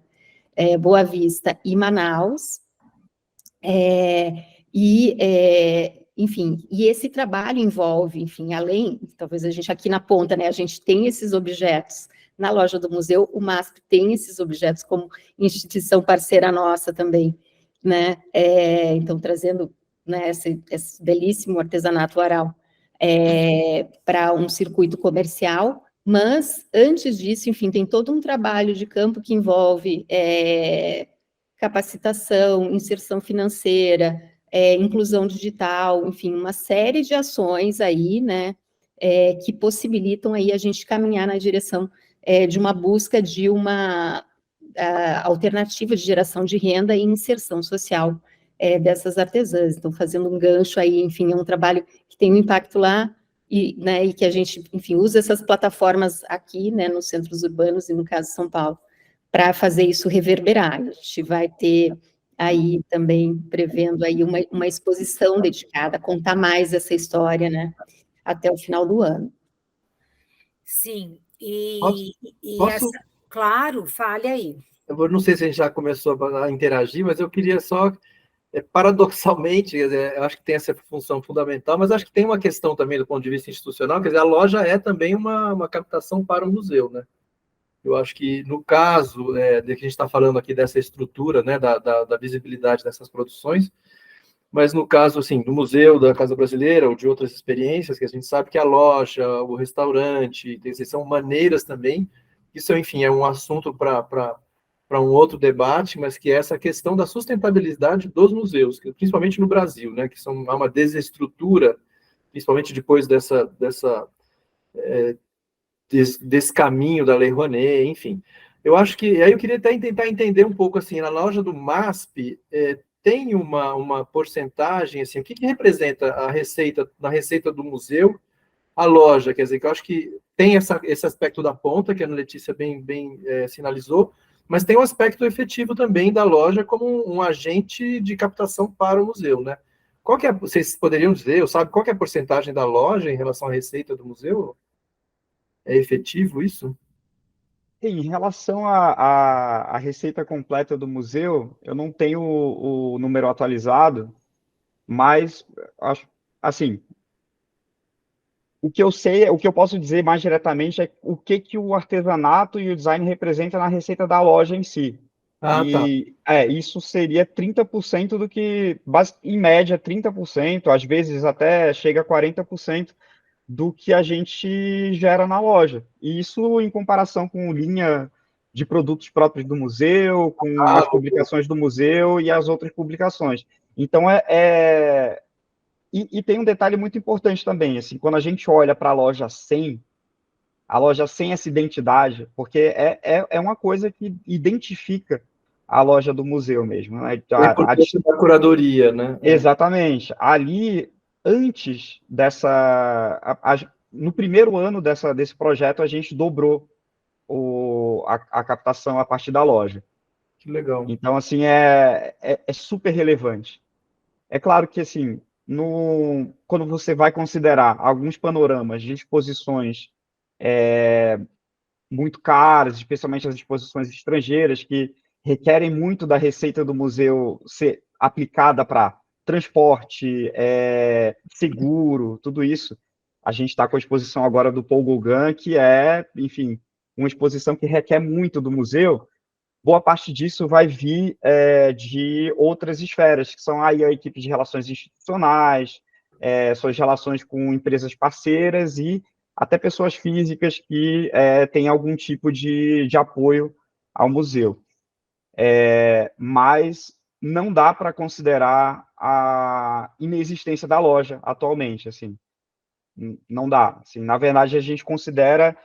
[SPEAKER 3] Boa Vista e Manaus, enfim, e esse trabalho envolve, enfim, além, talvez a gente aqui na ponta, né, a gente tem esses objetos na loja do museu, o MASP tem esses objetos como instituição parceira nossa também, né, então trazendo, né, esse belíssimo artesanato oral para um circuito comercial. Mas, antes disso, enfim, tem todo um trabalho de campo que envolve capacitação, inserção financeira, inclusão digital, enfim, uma série de ações aí, né, que possibilitam aí a gente caminhar na direção de uma busca de uma alternativa de geração de renda e inserção social dessas artesãs. Então, fazendo um gancho aí, enfim, é um trabalho que tem um impacto lá, né, e que a gente, enfim, usa essas plataformas aqui, né, nos centros urbanos, e no caso de São Paulo, para fazer isso reverberar. A gente vai ter aí também, prevendo aí uma exposição dedicada a contar mais essa história, né, até o final do ano.
[SPEAKER 1] Sim,
[SPEAKER 2] Posso?
[SPEAKER 1] Claro, fale aí.
[SPEAKER 2] Eu não sei se a gente já começou a interagir, mas eu queria só... paradoxalmente, quer dizer, eu acho que tem essa função fundamental, mas acho que tem uma questão também do ponto de vista institucional, quer dizer, a loja é também uma captação para o museu, né? Eu acho que, no caso de que a gente está falando aqui dessa estrutura, né, da visibilidade dessas produções, mas no caso, assim, do museu, da Casa Brasileira, ou de outras experiências, que a gente sabe que a loja, o restaurante, são maneiras também, isso, enfim, é um assunto para um outro debate, mas que é essa questão da sustentabilidade dos museus, principalmente no Brasil, né, que há uma desestrutura, principalmente depois desse caminho da Lei Rouanet, enfim. Eu acho que... Aí eu queria até tentar entender um pouco, assim, na loja do MASP, tem uma porcentagem, assim, o que representa a receita, na receita do museu, a loja, quer dizer, que eu acho que tem esse aspecto da ponta, que a Ana Letícia bem sinalizou, mas tem um aspecto efetivo também da loja como um agente de captação para o museu, né? Qual que é, vocês poderiam dizer, ou sabe, qual que é a porcentagem da loja em relação à receita do museu? É efetivo isso?
[SPEAKER 5] Em relação à receita completa do museu, eu não tenho o número atualizado, mas acho, assim, o que eu sei, o que eu posso dizer mais diretamente é o que o artesanato e o design representa na receita da loja em si.
[SPEAKER 2] Ah, tá.
[SPEAKER 5] E isso seria 30% do que, em média, 30%, às vezes até chega a 40% do que a gente gera na loja. E isso em comparação com linha de produtos próprios do museu, com
[SPEAKER 2] Ah,
[SPEAKER 5] as publicações do museu e as outras publicações. Então, e tem um detalhe muito importante também, assim, quando a gente olha para a loja sem essa identidade, porque é uma coisa que identifica a loja do museu mesmo, né?
[SPEAKER 2] a importância da curadoria, né?
[SPEAKER 5] Exatamente. Ali, antes dessa... no primeiro ano desse projeto, a gente dobrou a captação a partir da loja.
[SPEAKER 2] Que legal.
[SPEAKER 5] Então, assim, é super relevante. É claro que, assim, quando você vai considerar alguns panoramas de exposições muito caras, especialmente as exposições estrangeiras, que requerem muito da receita do museu ser aplicada para transporte, seguro, tudo isso. A gente está com a exposição agora do Paul Gauguin, que é, enfim, uma exposição que requer muito do museu. Boa parte disso vai vir de outras esferas, que são aí a equipe de relações institucionais, suas relações com empresas parceiras e até pessoas físicas que têm algum tipo de apoio ao museu. Mas não dá para considerar a inexistência da loja atualmente, assim. Não dá. Assim, na verdade, a gente considera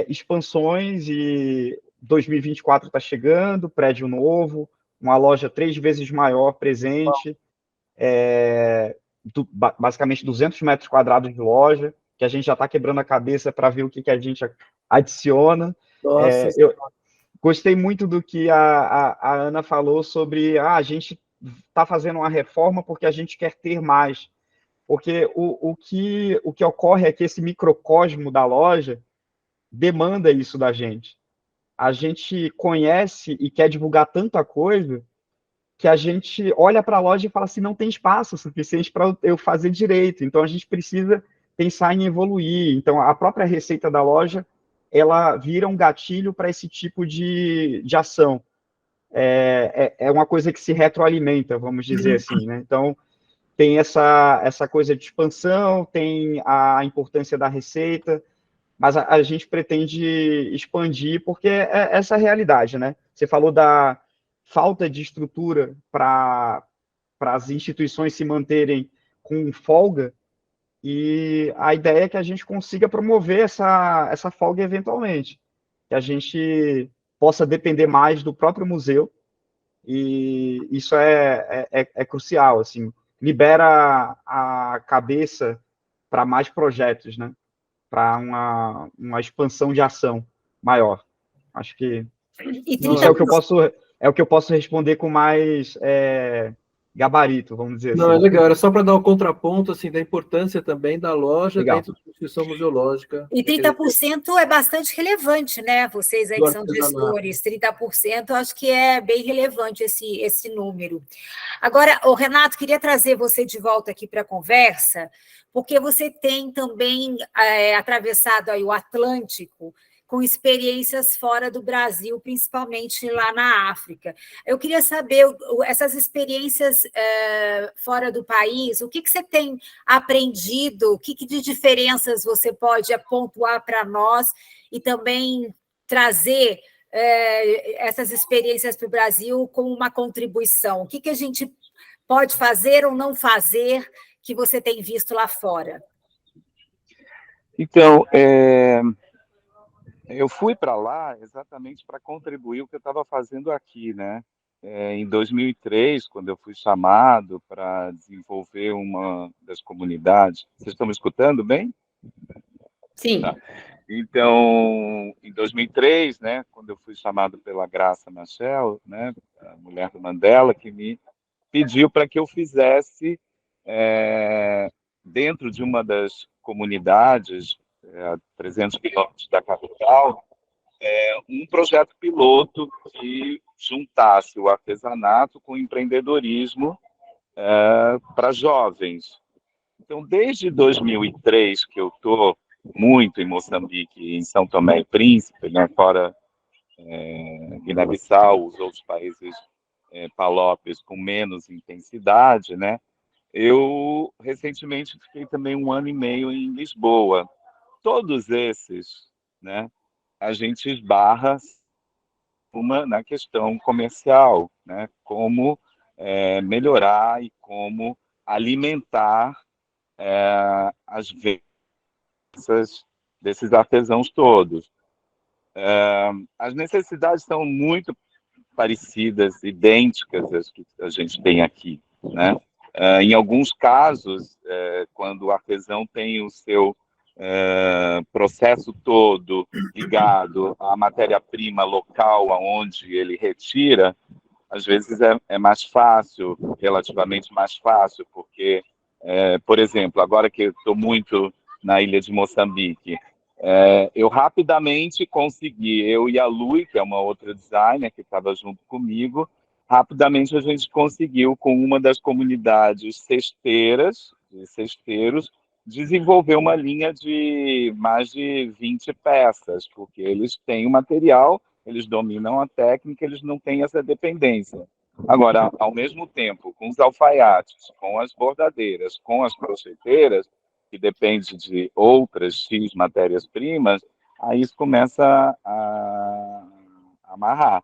[SPEAKER 5] expansões e 2024 está chegando, prédio novo, uma loja 3 vezes maior presente, basicamente 200 metros quadrados de loja, que a gente já está quebrando a cabeça para ver o que a gente adiciona.
[SPEAKER 2] Nossa.
[SPEAKER 5] Eu gostei muito do que a Ana falou sobre a gente está fazendo uma reforma porque a gente quer ter mais. Porque o que ocorre é que esse microcosmo da loja demanda isso da gente. A gente conhece e quer divulgar tanta coisa que a gente olha para a loja e fala assim, não tem espaço suficiente para eu fazer direito. Então, a gente precisa pensar em evoluir. Então, a própria receita da loja, ela vira um gatilho para esse tipo de ação. É uma coisa que se retroalimenta, vamos dizer assim, né? Então, tem essa coisa de expansão, tem a importância da receita, mas a gente pretende expandir, porque é essa a realidade, né? Você falou da falta de estrutura para as instituições se manterem com folga, e a ideia é que a gente consiga promover essa folga eventualmente, que a gente possa depender mais do próprio museu, e isso é crucial, assim, libera a cabeça para mais projetos, né? Para uma expansão de ação maior. Acho que
[SPEAKER 1] E
[SPEAKER 5] isso
[SPEAKER 1] 30%,
[SPEAKER 5] é o que eu posso responder com mais gabarito, vamos dizer
[SPEAKER 2] Não, é
[SPEAKER 5] assim.
[SPEAKER 2] legal, era só para dar um contraponto assim, da importância também da loja
[SPEAKER 5] Legal.
[SPEAKER 2] dentro da instituição museológica.
[SPEAKER 1] e 30% é bastante relevante, né? Vocês aí
[SPEAKER 2] Do
[SPEAKER 1] que são
[SPEAKER 2] artesanato.
[SPEAKER 1] gestores, 30% eu acho que é bem relevante esse número. Agora, o Renato, queria trazer você de volta aqui para a conversa, porque você tem também atravessado aí o Atlântico com experiências fora do Brasil, principalmente lá na África. Eu queria saber, essas experiências fora do país, o que você tem aprendido, o que de diferenças você pode pontuar para nós e também trazer essas experiências para o Brasil como uma contribuição? O que a gente pode fazer ou não fazer que você tem visto lá fora?
[SPEAKER 4] Então, eu fui para lá exatamente para contribuir o que eu estava fazendo aqui, né? Em 2003, quando eu fui chamado para desenvolver uma das comunidades. Vocês estão me escutando bem?
[SPEAKER 3] Sim.
[SPEAKER 4] Tá. Então, em 2003, né, quando eu fui chamado pela Graça Machel, né, a mulher do Mandela, que me pediu para que eu fizesse, dentro de uma das comunidades, a 300 quilômetros da capital, um projeto piloto que juntasse o artesanato com o empreendedorismo para jovens. Então, desde 2003 que eu estou muito em Moçambique, em São Tomé e Príncipe, né, fora Guiné-Bissau, os outros países palopes com menos intensidade, né? Eu recentemente fiquei também 1 ano e meio em Lisboa. Todos esses, né, a gente esbarra na questão comercial, né? Como melhorar e como alimentar as vendas desses artesãos todos. As necessidades são muito parecidas, idênticas às que a gente tem aqui, né? Em alguns casos, quando o artesão tem o seu processo todo ligado à matéria-prima local, aonde ele retira, às vezes é mais fácil, relativamente mais fácil, porque, por exemplo, agora que eu estou muito na ilha de Moçambique, eu rapidamente consegui, eu e a Lui, que é uma outra designer que estava junto comigo, rapidamente a gente conseguiu, com uma das comunidades cesteiras, de cesteiros, desenvolver uma linha de mais de 20 peças, porque eles têm o material, eles dominam a técnica, eles não têm essa dependência. Agora, ao mesmo tempo, com os alfaiates, com as bordadeiras, com as crocheteiras, que depende de outras X matérias-primas, aí isso começa a amarrar.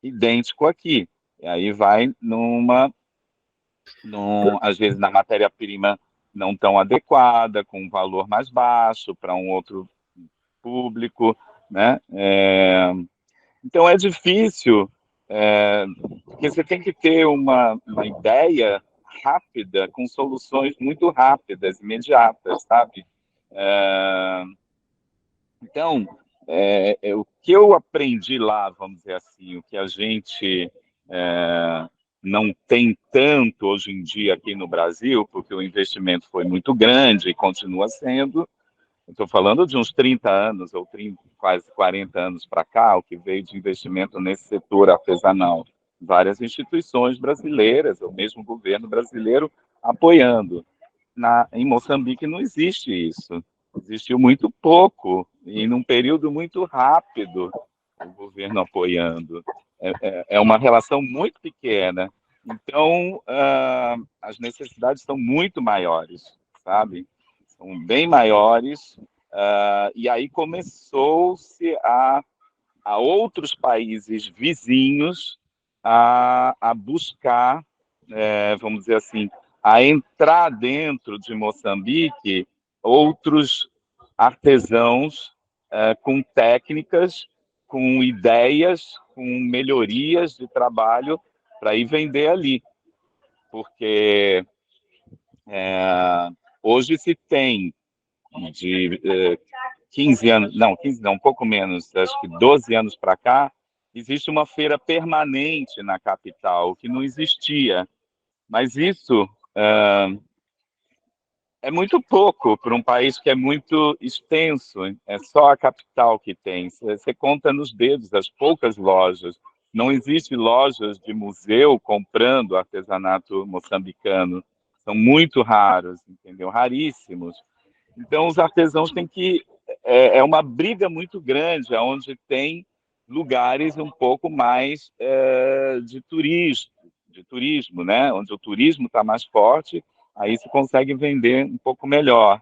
[SPEAKER 4] Idêntico aqui. E aí vai às vezes na matéria-prima não tão adequada, com um valor mais baixo para um outro público, né? Então é difícil, porque você tem que ter uma ideia rápida, com soluções muito rápidas, imediatas, sabe? Então, o que eu aprendi lá, vamos dizer assim, o que a gente não tem tanto hoje em dia aqui no Brasil, porque o investimento foi muito grande e continua sendo. Estou falando de uns 30 anos, ou 30, quase 40 anos para cá, o que veio de investimento nesse setor artesanal. Várias instituições brasileiras, ou mesmo o governo brasileiro, apoiando. Em Moçambique não existe isso. Existiu muito pouco, e num período muito rápido, o governo apoiando. É uma relação muito pequena. Então, as necessidades são muito maiores, sabe? São bem maiores, e aí começou-se a outros países vizinhos a buscar, vamos dizer assim, a entrar dentro de Moçambique outros artesãos com técnicas, com ideias, com melhorias de trabalho para ir vender ali. Porque hoje se tem de 15 anos, não, 15 não, um pouco menos, acho que 12 anos para cá, existe uma feira permanente na capital, que não existia. Mas isso é muito pouco para um país que é muito extenso, é só a capital que tem. Você conta nos dedos as poucas lojas. Não existe lojas de museu comprando artesanato moçambicano. São muito raros, entendeu? Raríssimos. Então, os artesãos têm que... É uma briga muito grande, onde tem lugares um pouco mais de turismo, né? Onde o turismo está mais forte, aí se consegue vender um pouco melhor.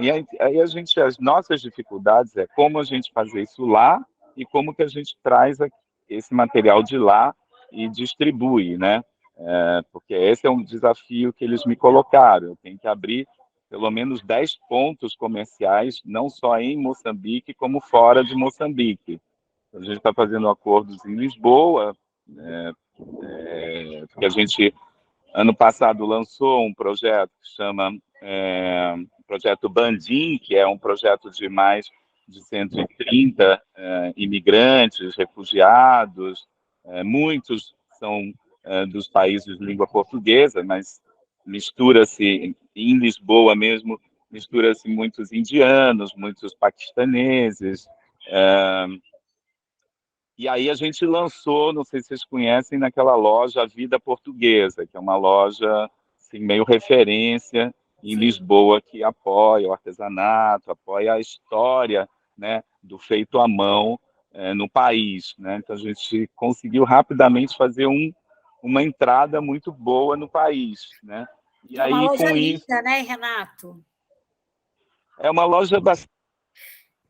[SPEAKER 4] E aí as nossas dificuldades é como a gente fazer isso lá e como que a gente traz esse material de lá e distribui, né? Porque esse é um desafio que eles me colocaram. Eu tenho que abrir pelo menos 10 pontos comerciais, não só em Moçambique, como fora de Moçambique. A gente está fazendo acordos em Lisboa, porque a gente, ano passado, lançou um projeto que chama projeto Bandim, que é um projeto de mais de 130 imigrantes, refugiados, muitos são dos países de língua portuguesa, mas mistura-se, em Lisboa mesmo, mistura-se muitos indianos, muitos paquistaneses. E aí a gente lançou, não sei se vocês conhecem, naquela loja Vida Portuguesa, que é uma loja assim, meio referência em Lisboa, que apoia o artesanato, apoia a história, né, do feito à mão no país, né? Então a gente conseguiu rapidamente fazer uma entrada muito boa no país, né? E
[SPEAKER 1] é uma
[SPEAKER 4] aí
[SPEAKER 1] loja
[SPEAKER 4] com
[SPEAKER 1] linda,
[SPEAKER 4] isso
[SPEAKER 1] né, Renato?
[SPEAKER 4] é uma loja bastante,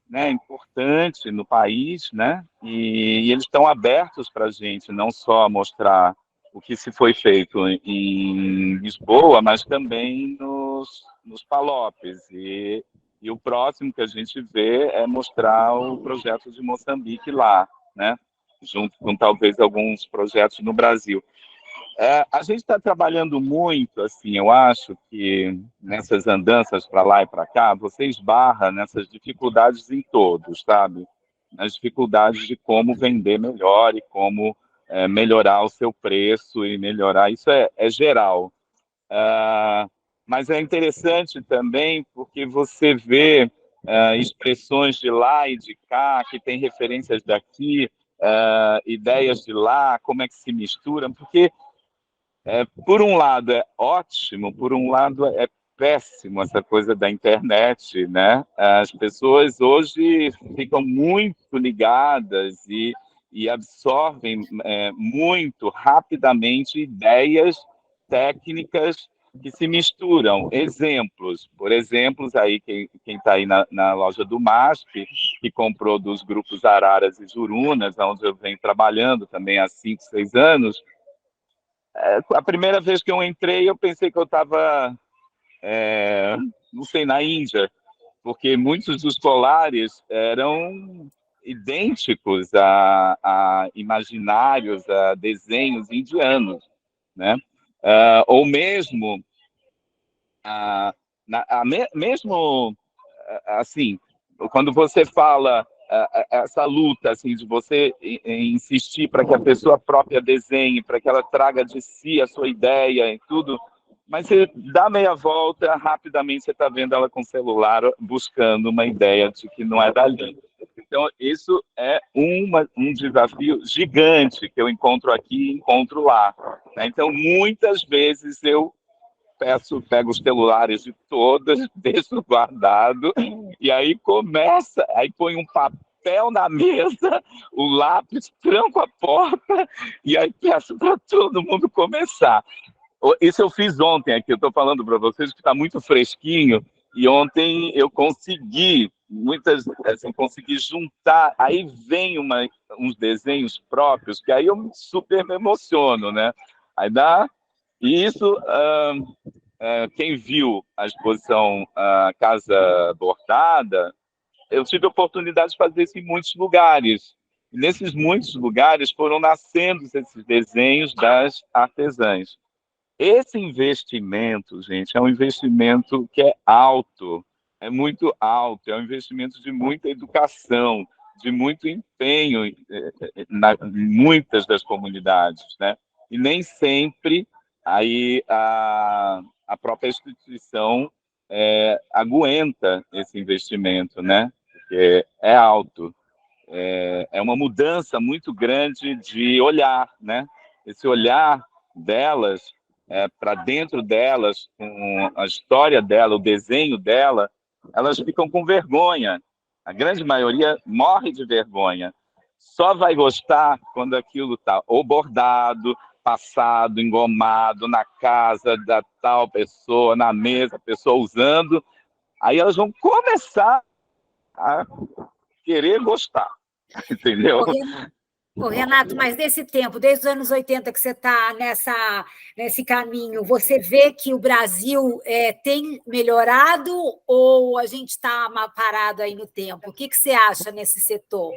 [SPEAKER 4] né, importante no país, né? E eles estão abertos para a gente, não só mostrar o que se foi feito em Lisboa, mas também nos Palopes. E o próximo que a gente vê é mostrar o projeto de Moçambique lá, né? Junto com talvez alguns projetos no Brasil. A gente está trabalhando muito, assim, eu acho que nessas andanças para lá e para cá, você esbarra nessas dificuldades em todos, sabe? Nas dificuldades de como vender melhor e como melhorar o seu preço e melhorar, isso é geral. Mas é interessante também porque você vê expressões de lá e de cá, que tem referências daqui, ideias de lá, como é que se misturam, porque por um lado é ótimo, por um lado é péssimo essa coisa da internet, né? As pessoas hoje ficam muito ligadas e absorvem muito rapidamente ideias técnicas que se misturam. Exemplos, por exemplo, aí quem está aí na loja do MASP, que comprou dos grupos Araras e Jurunas, onde eu venho trabalhando também há 5, 6 anos, a primeira vez que eu entrei, eu pensei que eu estava, não sei, na Índia, porque muitos dos colares eram idênticos a imaginários, a desenhos indianos, né? Ou mesmo, mesmo assim, quando você fala essa luta assim de você insistir para que a pessoa própria desenhe, para que ela traga de si a sua ideia e tudo, mas você dá meia volta, rapidamente você está vendo ela com o celular buscando uma ideia de que não é dali. Então, isso é um desafio gigante que eu encontro aqui e encontro lá, né? Então, muitas vezes eu pego os celulares de todas, deixo guardado, e aí aí põe um papel na mesa, o lápis, tranco a porta, e aí peço para todo mundo começar. Isso eu fiz ontem aqui, eu estou falando para vocês que está muito fresquinho, e ontem eu consegui, consegui juntar, aí vem uns desenhos próprios, que aí eu super me emociono, né? Aí dá... E isso, quem viu a exposição Casa Bordada, eu tive a oportunidade de fazer isso em muitos lugares. E nesses muitos lugares foram nascendo esses desenhos das artesãs. Esse investimento, gente, é um investimento que é alto, é muito alto, é um investimento de muita educação, de muito empenho em muitas das comunidades, né? E nem sempre aí a própria instituição aguenta esse investimento, né? Porque é alto. É uma mudança muito grande de olhar, né? Esse olhar delas, para dentro delas, com a história dela, o desenho dela, elas ficam com vergonha. A grande maioria morre de vergonha. Só vai gostar quando aquilo está ou bordado, passado, engomado, na casa da tal pessoa, na mesa, a pessoa usando. Aí elas vão começar a querer gostar, entendeu?
[SPEAKER 1] Ô, Renato, mas nesse tempo, desde os anos 80 que você está nesse caminho, você vê que o Brasil tem melhorado ou a gente está parado aí no tempo? O que você acha nesse setor?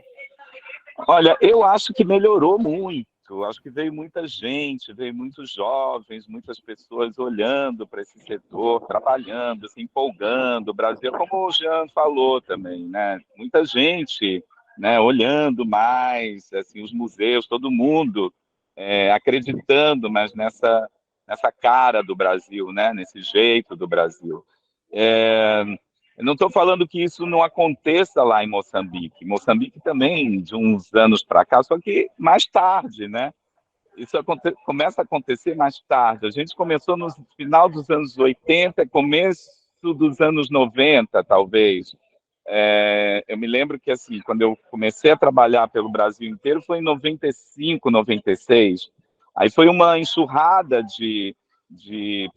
[SPEAKER 4] Olha, eu acho que melhorou muito. muito, acho que veio muita gente, veio muitos jovens, muitas pessoas olhando para esse setor, trabalhando, se empolgando. O Brasil, como o Jean falou também, né? Muita gente, né, olhando mais, assim, os museus, todo mundo acreditando mais nessa cara do Brasil, né? Nesse jeito do Brasil. Eu não estou falando que isso não aconteça lá em Moçambique. Moçambique também, de uns anos para cá, só que mais tarde, né? Isso começa a acontecer mais tarde. A gente começou no final dos anos 80, começo dos anos 90, talvez. Eu me lembro que, assim, quando eu comecei a trabalhar pelo Brasil inteiro, foi em 95, 96. Aí foi uma enxurrada de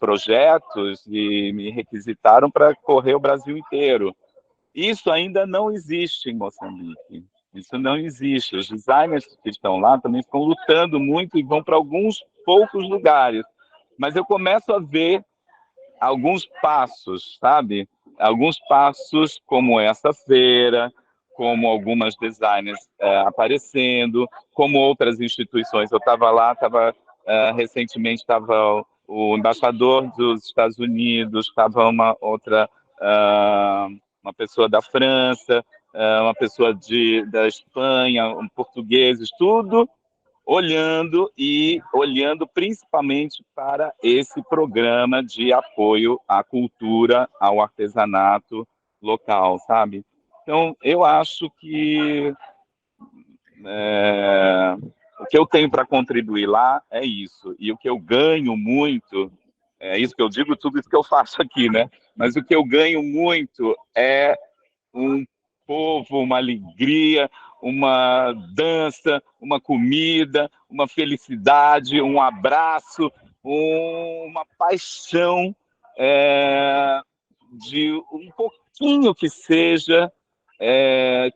[SPEAKER 4] projetos e me requisitaram para correr o Brasil inteiro. Isso ainda não existe em Moçambique. Isso não existe. Os designers que estão lá também estão lutando muito e vão para alguns poucos lugares. Mas eu começo a ver alguns passos, sabe? Alguns passos como essa feira, como algumas designers aparecendo, como outras instituições. Eu estava lá, recentemente estava o embaixador dos Estados Unidos, estava uma pessoa da França, uma pessoa da Espanha, portugueses, tudo olhando principalmente para esse programa de apoio à cultura, ao artesanato local, sabe? Então, eu acho que o que eu tenho para contribuir lá é isso. E o que eu ganho muito, é isso que eu digo, tudo isso que eu faço aqui, né? Mas o que eu ganho muito é um povo, uma alegria, uma dança, uma comida, uma felicidade, um abraço, uma paixão de um pouquinho que seja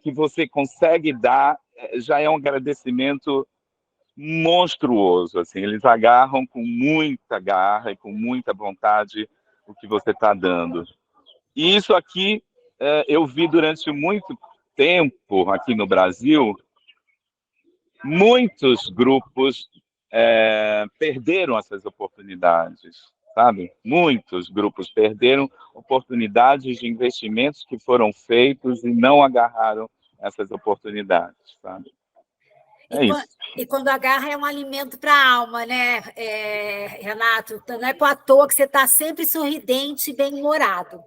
[SPEAKER 4] que você consegue dar, já é um agradecimento monstruoso. Assim, eles agarram com muita garra e com muita vontade o que você está dando. E isso aqui eu vi durante muito tempo aqui no Brasil, muitos grupos perderam essas oportunidades, sabe? Muitos grupos perderam oportunidades de investimentos que foram feitos e não agarraram essas oportunidades, sabe?
[SPEAKER 1] E quando agarra é um alimento para a alma, né, Renato? Não é à toa que você está sempre sorridente e bem-humorado.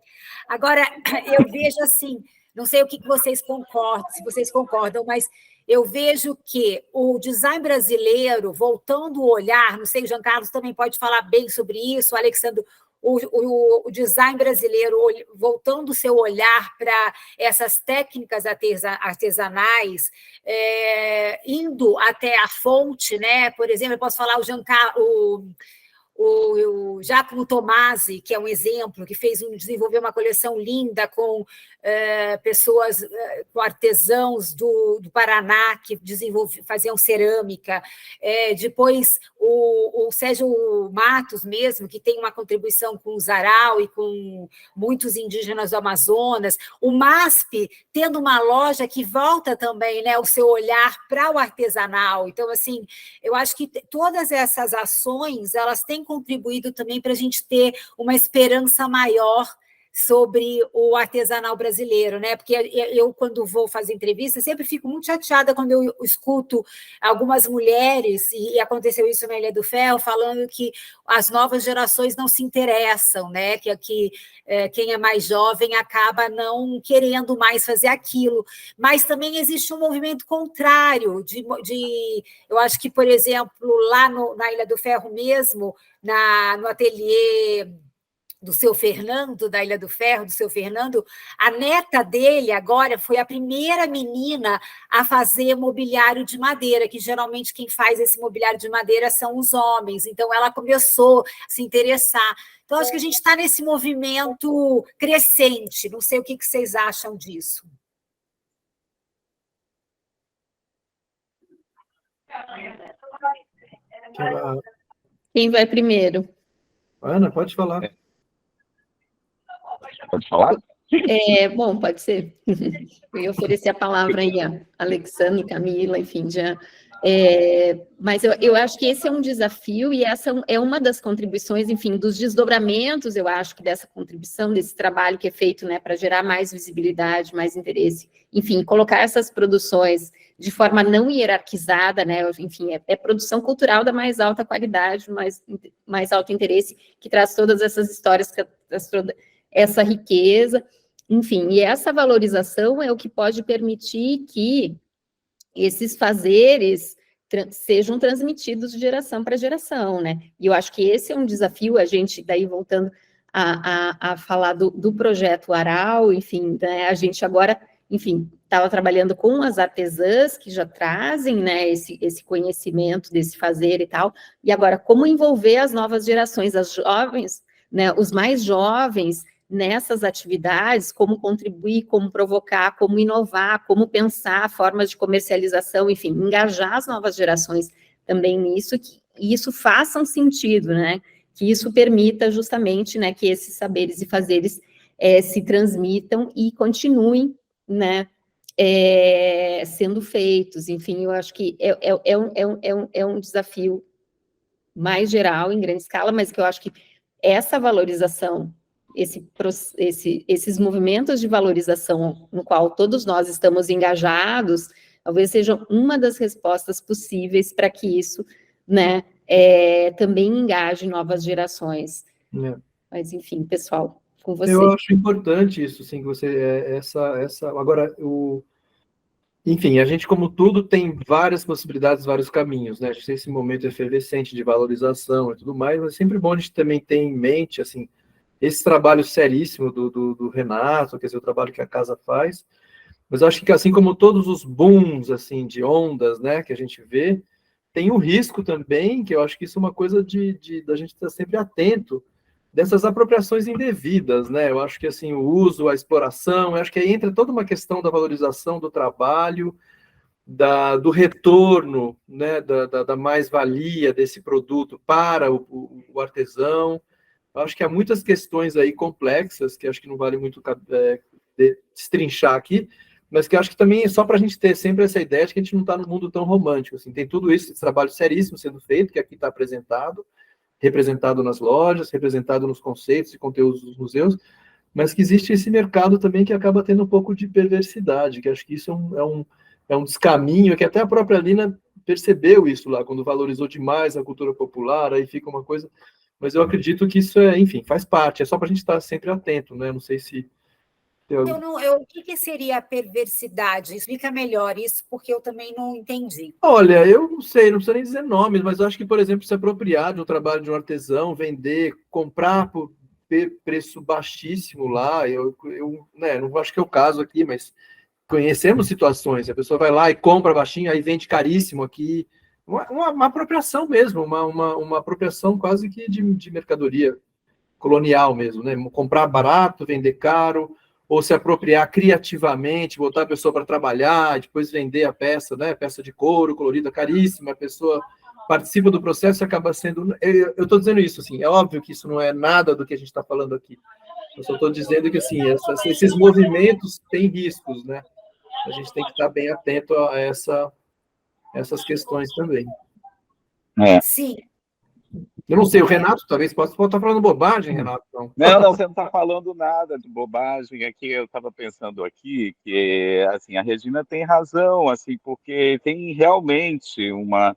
[SPEAKER 1] Agora, eu vejo assim, não sei o que vocês concordam, se vocês concordam, mas eu vejo que o design brasileiro, voltando o olhar, não sei, o Jean Carlos também pode falar bem sobre isso, o Alexandre, o design brasileiro voltando o seu olhar para essas técnicas artesanais, indo até a fonte, né? Por exemplo, eu posso falar o Giacomo Tomasi, que é um exemplo, que desenvolveu uma coleção linda com pessoas, com artesãos do Paraná que faziam cerâmica. Depois, o Sérgio Matos mesmo, que tem uma contribuição com o Zarau e com muitos indígenas do Amazonas. O MASP, tendo uma loja que volta também, né, o seu olhar para o artesanal. Então, assim, eu acho que todas essas ações, elas têm contribuído também para a gente ter uma esperança maior sobre o artesanal brasileiro, né? Porque eu, quando vou fazer entrevista, sempre fico muito chateada quando eu escuto algumas mulheres, e aconteceu isso na Ilha do Ferro, falando que as novas gerações não se interessam, né? Que quem é mais jovem acaba não querendo mais fazer aquilo. Mas também existe um movimento contrário, eu acho que, por exemplo, lá na Ilha do Ferro mesmo, no ateliê do seu Fernando, da Ilha do Ferro, do seu Fernando, a neta dele agora foi a primeira menina a fazer mobiliário de madeira, que geralmente quem faz esse mobiliário de madeira são os homens, então ela começou a se interessar. Então, acho que a gente está nesse movimento crescente, não sei o que vocês acham disso.
[SPEAKER 3] Quem vai primeiro?
[SPEAKER 2] Ana, pode falar.
[SPEAKER 4] Pode falar?
[SPEAKER 3] Bom, pode ser. Eu ia oferecer a palavra aí a Alexandre, Camila, enfim, já. Mas eu acho que esse é um desafio e essa é uma das contribuições, enfim, dos desdobramentos, eu acho que dessa contribuição, desse trabalho que é feito, né, para gerar mais visibilidade, mais interesse, enfim, colocar essas produções de forma não hierarquizada, né, enfim, é produção cultural da mais alta qualidade, mais alto interesse, que traz todas essas histórias, toda essa riqueza, enfim, e essa valorização é o que pode permitir que esses fazeres sejam transmitidos de geração para geração, né? E eu acho que esse é um desafio, a gente, daí voltando a falar do projeto Aral, enfim, né, a gente agora, enfim, estava trabalhando com as artesãs que já trazem, né, esse conhecimento desse fazer e tal, e agora como envolver as novas gerações, as jovens, né, os mais jovens, nessas atividades, como contribuir, como provocar, como inovar, como pensar formas de comercialização, enfim, engajar as novas gerações também nisso, que isso faça um sentido, né, que isso permita justamente, né, que esses saberes e fazeres se transmitam e continuem, né, sendo feitos, enfim, eu acho que é um desafio mais geral, em grande escala, mas que eu acho que essa valorização, esses movimentos de valorização no qual todos nós estamos engajados, talvez sejam uma das respostas possíveis para que isso, né, também engaje novas gerações. Mas, enfim, pessoal, com você.
[SPEAKER 2] Eu acho importante isso, sim, que você, agora, enfim, a gente, como tudo, tem várias possibilidades, vários caminhos, né? A gente tem esse momento efervescente de valorização e tudo mais, mas é sempre bom a gente também ter em mente, assim, esse trabalho seríssimo do Renato, quer dizer, o trabalho que a casa faz, mas eu acho que, assim como todos os booms, assim, de ondas, né, que a gente vê, tem um risco também, que eu acho que isso é uma coisa da gente estar sempre atento, dessas apropriações indevidas, né? Eu acho que, assim, o uso, a exploração, eu acho que aí entra toda uma questão da valorização do trabalho, do retorno, né, da mais-valia desse produto para o artesão. Eu acho que há muitas questões aí complexas, que acho que não vale muito destrinchar aqui, mas que acho que também é só para a gente ter sempre essa ideia de que a gente não está num mundo tão romântico. Assim, tem tudo isso, esse trabalho seríssimo sendo feito, que aqui está apresentado, representado nas lojas, representado nos conceitos e conteúdos dos museus, mas que existe esse mercado também que acaba tendo um pouco de perversidade, que acho que isso é um descaminho, que até a própria Lina percebeu isso lá, quando valorizou demais a cultura popular, aí fica uma coisa... Mas eu acredito que isso enfim, faz parte, é só para a gente estar sempre atento, né? Não sei se...
[SPEAKER 1] O que seria a perversidade? Explica melhor isso, porque eu também não entendi.
[SPEAKER 2] Olha, eu não sei, não precisa nem dizer nomes, mas eu acho que, por exemplo, se apropriar de um trabalho de um artesão, vender, comprar por preço baixíssimo lá, né, não acho que é o caso aqui, mas conhecemos situações, a pessoa vai lá e compra baixinho, aí vende caríssimo aqui, uma apropriação mesmo, uma apropriação quase que de mercadoria colonial mesmo, né? Comprar barato, vender caro, ou se apropriar criativamente, botar a pessoa para trabalhar, depois vender a peça, né? Peça de couro, colorida, caríssima, a pessoa participa do processo e acaba sendo... Eu estou dizendo isso, assim, é óbvio que isso não é nada do que a gente está falando aqui. Eu só estou dizendo que, assim, esses movimentos têm riscos, né? A gente tem que estar bem atento a essas questões também.
[SPEAKER 1] Sim.
[SPEAKER 2] Eu não sei, o Renato talvez possa estar falando bobagem, Renato.
[SPEAKER 4] Não, você não está falando nada de bobagem. Aqui eu estava pensando aqui que assim, a Regina tem razão, assim, porque tem realmente uma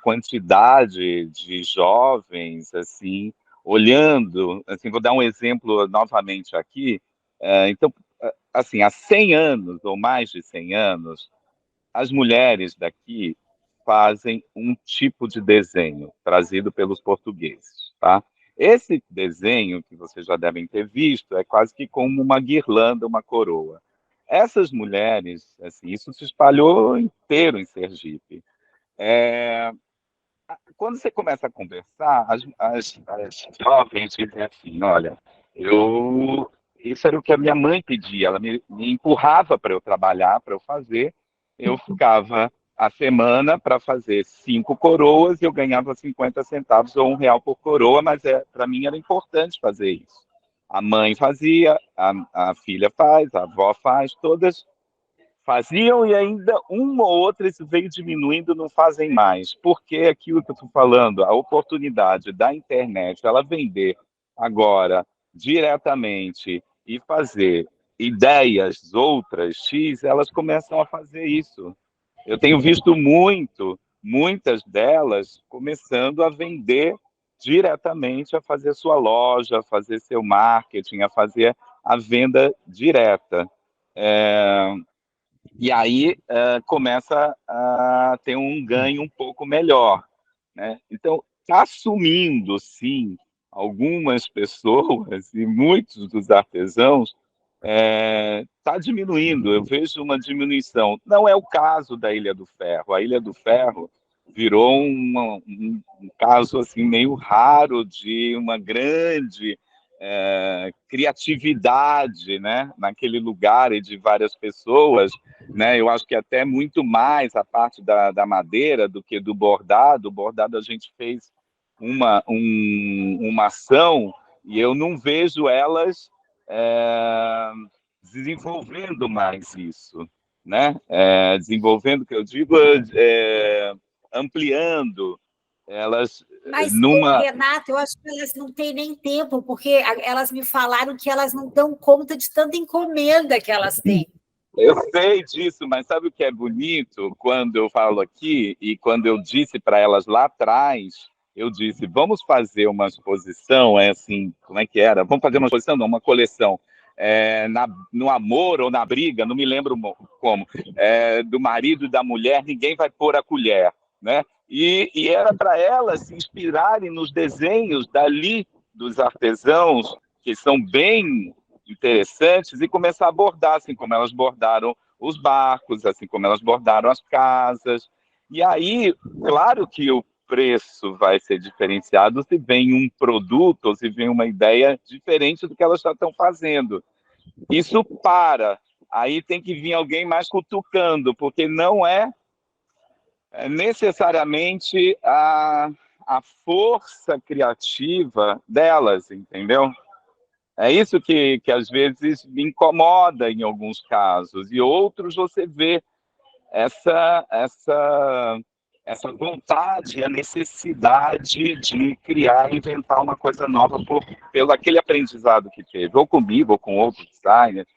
[SPEAKER 4] quantidade de jovens assim, olhando, assim, vou dar um exemplo novamente aqui. Então, assim, há 100 anos, ou mais de 100 anos, as mulheres daqui fazem um tipo de desenho trazido pelos portugueses, tá? Esse desenho, que vocês já devem ter visto, é quase que como uma guirlanda, uma coroa. Essas mulheres, assim, isso se espalhou inteiro em Sergipe. Quando você começa a conversar, as jovens dizem assim, olha, isso era o que a minha mãe pedia, ela me empurrava para eu trabalhar, para eu fazer, eu ficava a semana para fazer 5 coroas e eu ganhava 50 centavos ou R$1 por coroa, mas para mim era importante fazer isso. A mãe fazia, a filha faz, a avó faz, todas faziam e ainda uma ou outra isso veio diminuindo, não fazem mais. Porque aquilo que eu estou falando, a oportunidade da internet, ela vender agora diretamente e fazer ideias outras X, elas começam a fazer isso. Eu tenho visto muitas delas começando a vender diretamente, a fazer sua loja, a fazer seu marketing, a fazer a venda direta. E aí começa a ter um ganho um pouco melhor, né? Então, está sumindo, sim, algumas pessoas e muitos dos artesãos está diminuindo. Eu vejo uma diminuição. Não é o caso da Ilha do Ferro. A Ilha do Ferro virou um caso assim meio raro de uma grande criatividade, né, naquele lugar e de várias pessoas, né? Eu acho que até muito mais a parte da madeira do que do bordado. O bordado a gente fez uma ação e eu não vejo elas desenvolvendo mais isso, né? Desenvolvendo, que eu digo, ampliando elas.
[SPEAKER 1] Mas, Renato, eu acho que elas não têm nem tempo, porque elas me falaram que elas não dão conta de tanta encomenda que elas têm.
[SPEAKER 4] Eu sei disso, mas sabe o que é bonito quando eu falo aqui e quando eu disse para elas lá atrás, eu disse, vamos fazer uma exposição, assim, como é que era? Vamos fazer uma exposição, não, uma coleção, no amor ou na briga, não me lembro como, do marido e da mulher, ninguém vai pôr a colher, né? E era para elas se inspirarem nos desenhos dali dos artesãos, que são bem interessantes, e começar a bordar, assim como elas bordaram os barcos, assim como elas bordaram as casas. E aí, claro que o preço vai ser diferenciado se vem um produto ou se vem uma ideia diferente do que elas já estão fazendo. Isso para. Aí tem que vir alguém mais cutucando, porque não é necessariamente a força criativa delas, entendeu? É isso que às vezes me incomoda em alguns casos, e outros você vê essa vontade, a necessidade de criar, inventar uma coisa nova pelo aquele aprendizado que teve, ou comigo, ou com outros designers,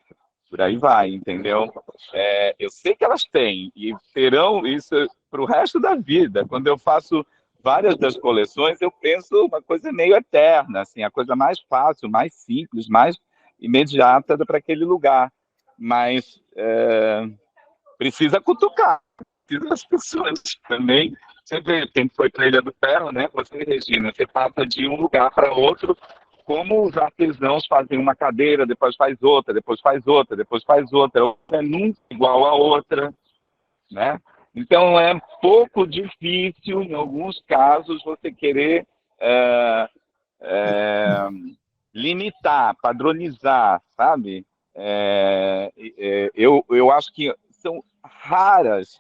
[SPEAKER 4] por aí vai, entendeu? Eu sei que elas têm, e terão isso para o resto da vida. Quando eu faço várias das coleções, eu penso uma coisa meio eterna, assim, a coisa mais fácil, mais simples, mais imediata para aquele lugar. Mas precisa cutucar, precisa das pessoas também. Você vê, quem foi para a Ilha do Ferro, né? Você, Regina, você passa de um lugar para outro, como os artesãos fazem uma cadeira, depois faz outra, depois faz outra, depois faz outra. Outra é nunca igual a outra, né? Então, é um pouco difícil, em alguns casos, você querer limitar, padronizar, sabe? Eu acho que são raras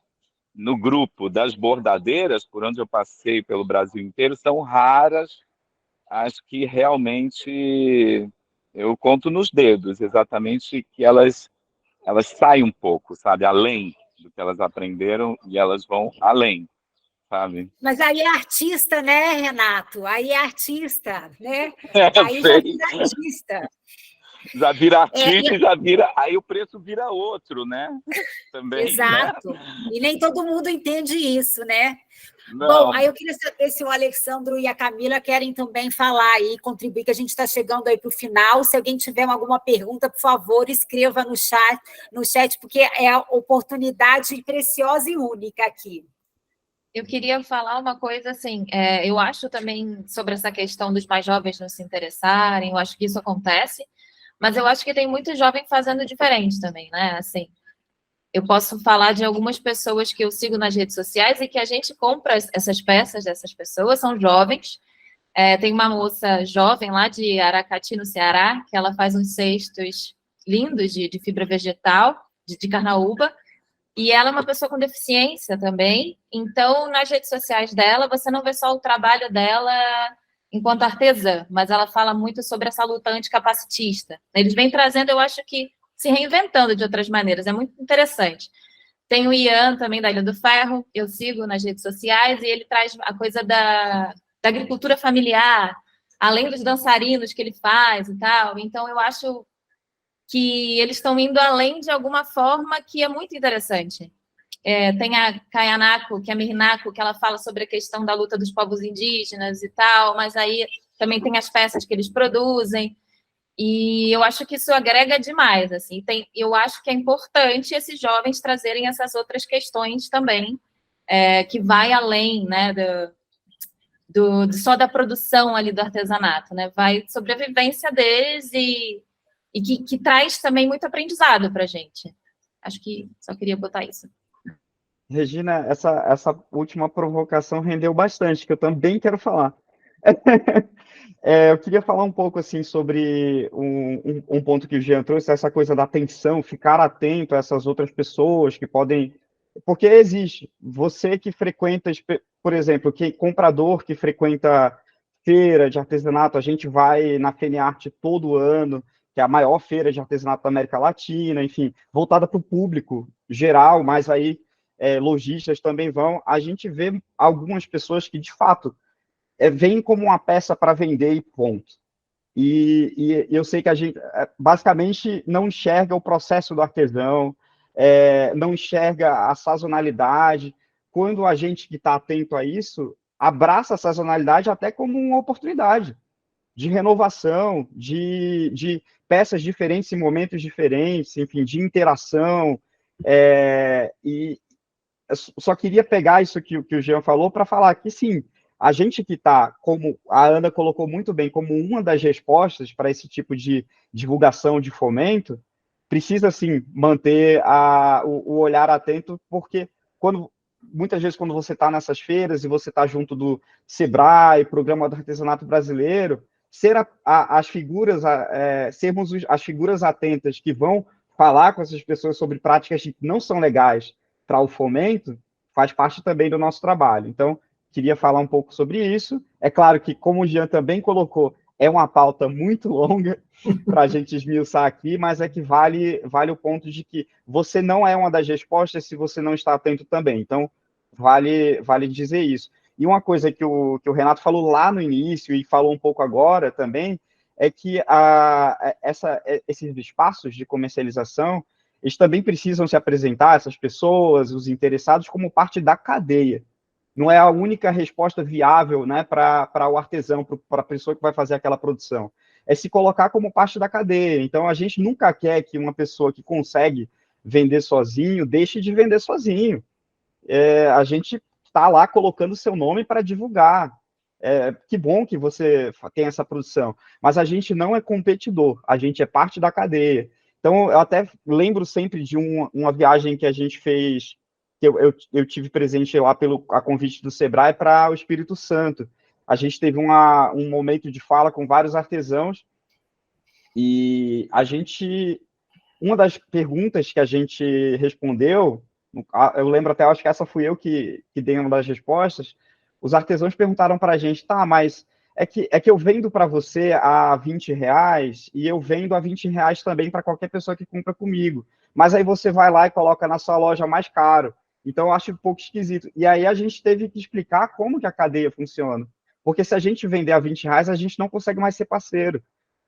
[SPEAKER 4] no grupo das bordadeiras, por onde eu passei pelo Brasil inteiro, são raras as que realmente eu conto nos dedos, exatamente, que elas saem um pouco, sabe? Além do que elas aprenderam, e elas vão além, sabe?
[SPEAKER 1] Mas aí é artista, né, Renato? Aí é artista, né? Aí
[SPEAKER 4] já
[SPEAKER 1] vira artista.
[SPEAKER 4] Já vira artista e já vira... Aí o preço vira outro, né? Também,
[SPEAKER 1] exato.
[SPEAKER 4] Né?
[SPEAKER 1] E nem todo mundo entende isso, né?
[SPEAKER 4] Não.
[SPEAKER 1] Bom, aí eu queria saber se o Alexandro e a Camila querem também falar e contribuir, que a gente está chegando aí para o final. Se alguém tiver alguma pergunta, por favor, escreva no chat, porque é a oportunidade preciosa e única aqui.
[SPEAKER 6] Eu queria falar uma coisa assim, eu acho também sobre essa questão dos mais jovens não se interessarem, eu acho que isso acontece, mas eu acho que tem muito jovem fazendo diferente também, né? Assim, eu posso falar de algumas pessoas que eu sigo nas redes sociais e que a gente compra essas peças dessas pessoas, são jovens. Tem uma moça jovem lá de Aracati, no Ceará, que ela faz uns cestos lindos de fibra vegetal, de carnaúba, e ela é uma pessoa com deficiência também. Então, nas redes sociais dela, você não vê só o trabalho dela enquanto artesã, mas ela fala muito sobre essa luta anticapacitista. Eles vêm trazendo, eu acho que se reinventando de outras maneiras. É muito interessante. Tem o Ian também, da Ilha do Ferro, eu sigo nas redes sociais, e ele traz a coisa da agricultura familiar, além dos dançarinos que ele faz e tal. Então, eu acho que eles estão indo além de alguma forma que é muito interessante. Tem a Kayanaco, que é a Mirinaco, que ela fala sobre a questão da luta dos povos indígenas e tal, mas aí também tem as peças que eles produzem, e eu acho que isso agrega demais, assim. Eu acho que é importante esses jovens trazerem essas outras questões também, que vai além, né, só da produção ali do artesanato, né, vai sobre a vivência deles e que traz também muito aprendizado para a gente. Acho que só queria botar isso.
[SPEAKER 5] Regina, essa última provocação rendeu bastante, que eu também quero falar. Eu queria falar um pouco assim sobre um ponto que o Jean trouxe, essa coisa da atenção, ficar atento a essas outras pessoas que podem... Porque existe, você que frequenta, por exemplo, comprador que frequenta feira de artesanato, a gente vai na FENIARTE todo ano, que é a maior feira de artesanato da América Latina, enfim, voltada para o público geral, mas aí lojistas também vão. A gente vê algumas pessoas que, de fato, vêm como uma peça para vender e ponto. E eu sei que a gente, basicamente, não enxerga o processo do artesão, não enxerga a sazonalidade. Quando a gente que está atento a isso, abraça a sazonalidade até como uma oportunidade de renovação, de peças diferentes em momentos diferentes, enfim, de interação. E eu só queria pegar isso que o Jean falou para falar que, sim, a gente que está, como a Ana colocou muito bem, como uma das respostas para esse tipo de divulgação, de fomento, precisa, sim, manter o olhar atento, porque muitas vezes quando você está nessas feiras e você está junto do SEBRAE, Programa do Artesanato Brasileiro, sermos as figuras atentas que vão falar com essas pessoas sobre práticas que não são legais para o fomento, faz parte também do nosso trabalho. Então, queria falar um pouco sobre isso. É claro que, como o Jean também colocou, é uma pauta muito longa para a gente esmiuçar aqui, mas é que vale o ponto de que você não é uma das respostas se você não está atento também. Então, vale dizer isso. E uma coisa que o Renato falou lá no início e falou um pouco agora também, é que esses espaços de comercialização, eles também precisam se apresentar, essas pessoas, os interessados, como parte da cadeia. Não é a única resposta viável, né, para o artesão, para a pessoa que vai fazer aquela produção. É se colocar como parte da cadeia. Então, a gente nunca quer que uma pessoa que consegue vender sozinho deixe de vender sozinho. A gente está lá colocando seu nome para divulgar. Que bom que você tem essa produção. Mas a gente não é competidor, a gente é parte da cadeia. Então, eu até lembro sempre de uma viagem que a gente fez, que eu tive presente lá a convite do SEBRAE para o Espírito Santo. A gente teve um momento de fala com vários artesãos e uma das perguntas que a gente respondeu, eu lembro até, acho que essa fui eu que dei uma das respostas, os artesãos perguntaram para a gente, tá, mas é que eu vendo para você a R$20 e eu vendo a R$20 também para qualquer pessoa que compra comigo. Mas aí você vai lá e coloca na sua loja mais caro. Então, eu acho um pouco esquisito. E aí a gente teve que explicar como que a cadeia funciona. Porque se a gente vender a R$20, a gente não consegue mais ser parceiro.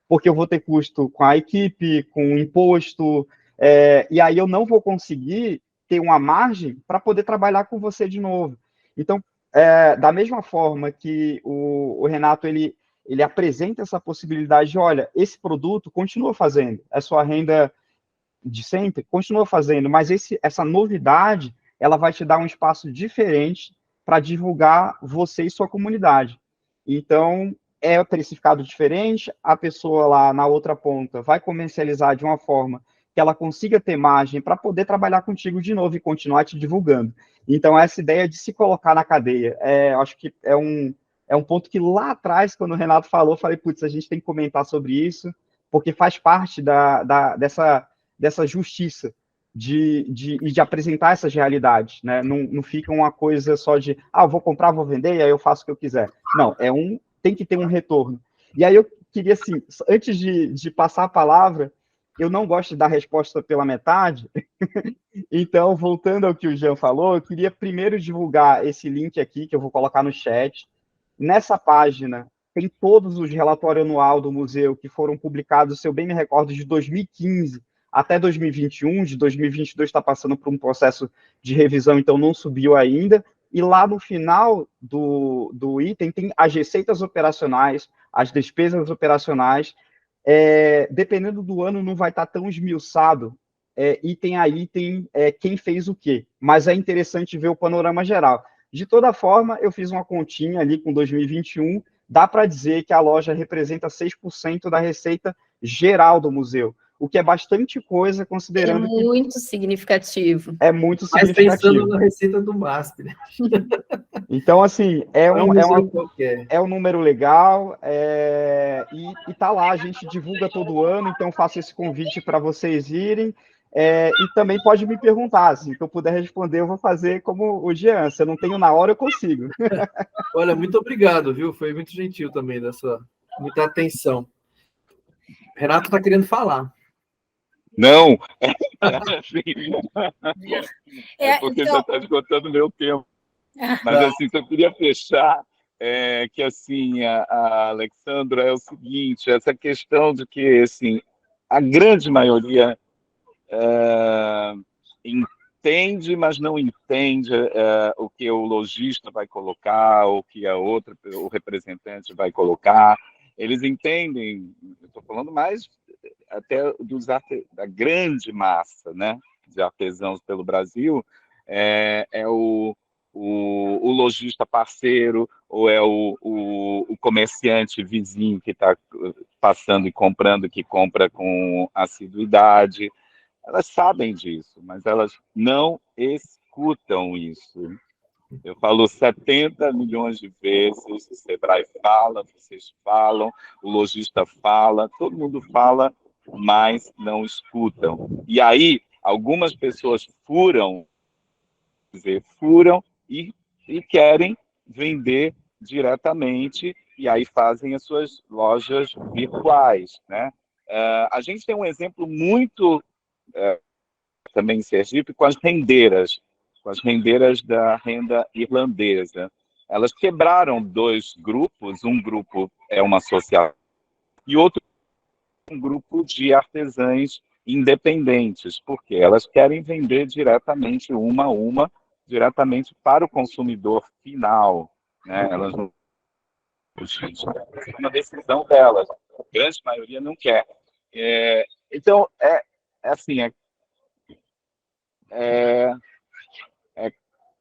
[SPEAKER 5] Porque eu vou ter custo com a equipe, com o imposto, e aí eu não vou conseguir ter uma margem para poder trabalhar com você de novo. Então, da mesma forma que o Renato ele apresenta essa possibilidade de, olha, esse produto continua fazendo, é sua renda de sempre, continua fazendo, mas essa novidade, ela vai te dar um espaço diferente para divulgar você e sua comunidade. Então, é precificado diferente, a pessoa lá na outra ponta vai comercializar de uma forma que ela consiga ter margem para poder trabalhar contigo de novo e continuar te divulgando. Então, essa ideia de se colocar na cadeia, acho que é um ponto que lá atrás, quando o Renato falou, eu falei, putz, a gente tem que comentar sobre isso, porque faz parte dessa justiça de apresentar essas realidades, né? Não fica uma coisa só de, eu vou comprar, vou vender, e aí eu faço o que eu quiser. Não, tem que ter um retorno. E aí eu queria, assim, antes de passar a palavra, eu não gosto de dar resposta pela metade, então, voltando ao que o Jean falou, eu queria primeiro divulgar esse link aqui, que eu vou colocar no chat. Nessa página, tem todos os relatórios anual do museu que foram publicados, se eu bem me recordo, de 2015 até 2021, de 2022 está passando por um processo de revisão, então não subiu ainda, e lá no final do item tem as receitas operacionais, as despesas operacionais, dependendo do ano não vai estar tão esmiuçado, item a item, quem fez o quê, mas é interessante ver o panorama geral. De toda forma, eu fiz uma continha ali com 2021, dá para dizer que a loja representa 6% da receita geral do museu, o que é bastante coisa, considerando
[SPEAKER 3] que... É muito significativo.
[SPEAKER 5] É muito
[SPEAKER 2] Mas
[SPEAKER 5] significativo.
[SPEAKER 2] pensando na receita do MASP, né?
[SPEAKER 5] Então, assim, é um número legal, e tá lá, a gente divulga todo ano, então faço esse convite para vocês irem, e também pode me perguntar, assim, que eu puder responder, eu vou fazer como o Jean, se eu não tenho na hora, eu consigo.
[SPEAKER 2] Olha, muito obrigado, viu? Foi muito gentil também, muita atenção. Renato está querendo falar.
[SPEAKER 4] Não, porque
[SPEAKER 1] então...
[SPEAKER 4] já está esgotando meu tempo. Mas, assim, só queria fechar que, assim, a Alexandra, é o seguinte, essa questão de que, assim, a grande maioria entende, mas não entende o que o lojista vai colocar, o que o representante vai colocar. Eles entendem, eu estou falando mais até da grande massa, né, de artesãos pelo Brasil, o lojista parceiro, ou é o comerciante vizinho que está passando e comprando, que compra com assiduidade. Elas sabem disso, mas elas não escutam isso. Eu falo 70 milhões de vezes, o Sebrae fala, vocês falam, o lojista fala, todo mundo fala, mas não escutam. E aí, algumas pessoas furam e querem vender diretamente, e aí fazem as suas lojas virtuais, né? A gente tem um exemplo muito também em Sergipe com as rendeiras da renda irlandesa. Elas quebraram dois grupos, um grupo é uma associação e outro um grupo de artesãs independentes, porque elas querem vender diretamente uma a uma, diretamente para o consumidor final, né? Elas não... É uma decisão delas, a grande maioria não quer. Então, assim,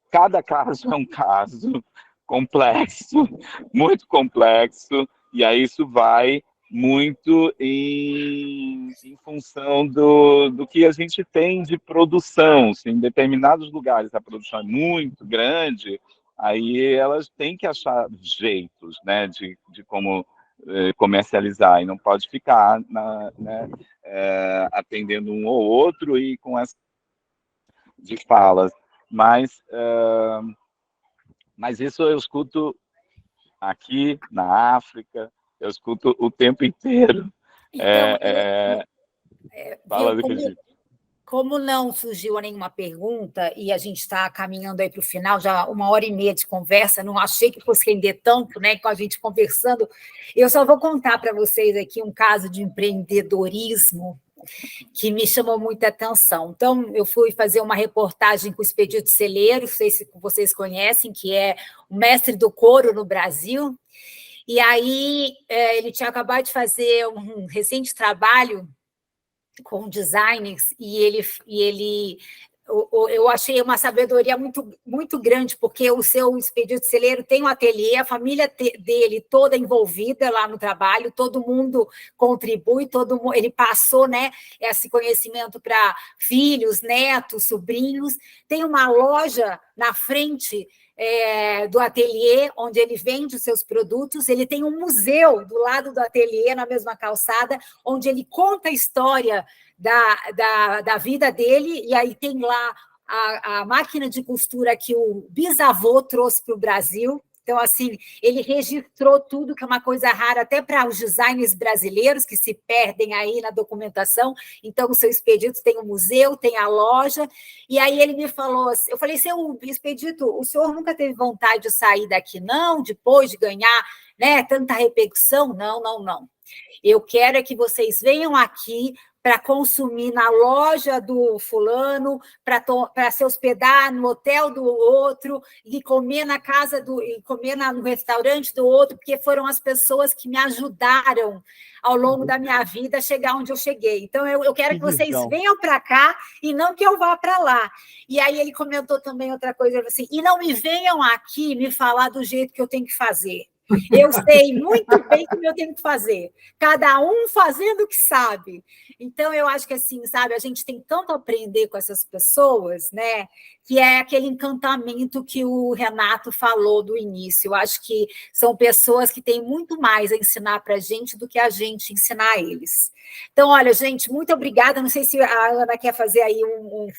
[SPEAKER 4] cada caso é um caso complexo, muito complexo, e aí isso vai muito em função do que a gente tem de produção. Se em determinados lugares a produção é muito grande, aí elas têm que achar jeitos, né, de como comercializar, e não pode ficar atendendo um ou outro e com essa de falas. Mas isso eu escuto aqui na África, eu escuto o tempo inteiro. Fala,
[SPEAKER 1] como não surgiu nenhuma pergunta e a gente está caminhando aí para o final, já 1h30 de conversa, não achei que fosse render tanto, né, com a gente conversando, eu só vou contar para vocês aqui um caso de empreendedorismo que me chamou muita atenção. Então, eu fui fazer uma reportagem com o Expedito Celeiro, não sei se vocês conhecem, que é o mestre do couro no Brasil, e aí ele tinha acabado de fazer um recente trabalho com designers, e eu achei uma sabedoria muito, muito grande, porque o seu Expedito Celeiro tem um ateliê, a família dele toda envolvida lá no trabalho, todo mundo contribui, ele passou, né, esse conhecimento para filhos, netos, sobrinhos, tem uma loja na frente do ateliê, onde ele vende os seus produtos, ele tem um museu do lado do ateliê, na mesma calçada, onde ele conta a história da vida dele, e aí tem lá a máquina de costura que o bisavô trouxe para o Brasil, Então, assim, ele registrou tudo, que é uma coisa rara até para os designers brasileiros que se perdem aí na documentação. Então, o seu Expedito tem o museu, tem a loja. E aí ele me falou assim, eu falei, seu Expedito, o senhor nunca teve vontade de sair daqui, não? Depois de ganhar, né, tanta repercussão? Não, não, não. Eu quero é que vocês venham aqui para consumir na loja do fulano, para se hospedar no hotel do outro, e comer na casa e comer no restaurante do outro, porque foram as pessoas que me ajudaram ao longo da minha vida a chegar onde eu cheguei. Então, eu quero que vocês venham para cá e não que eu vá para lá. E aí ele comentou também outra coisa, assim, e não me venham aqui me falar do jeito que eu tenho que fazer. Eu sei muito bem como eu tenho que fazer, cada um fazendo o que sabe. Então, eu acho que, assim, sabe, a gente tem tanto a aprender com essas pessoas, né, que é aquele encantamento que o Renato falou do início. Eu acho que são pessoas que têm muito mais a ensinar para a gente do que a gente ensinar a eles. Então, olha, gente, muito obrigada. Não sei se a Ana quer fazer aí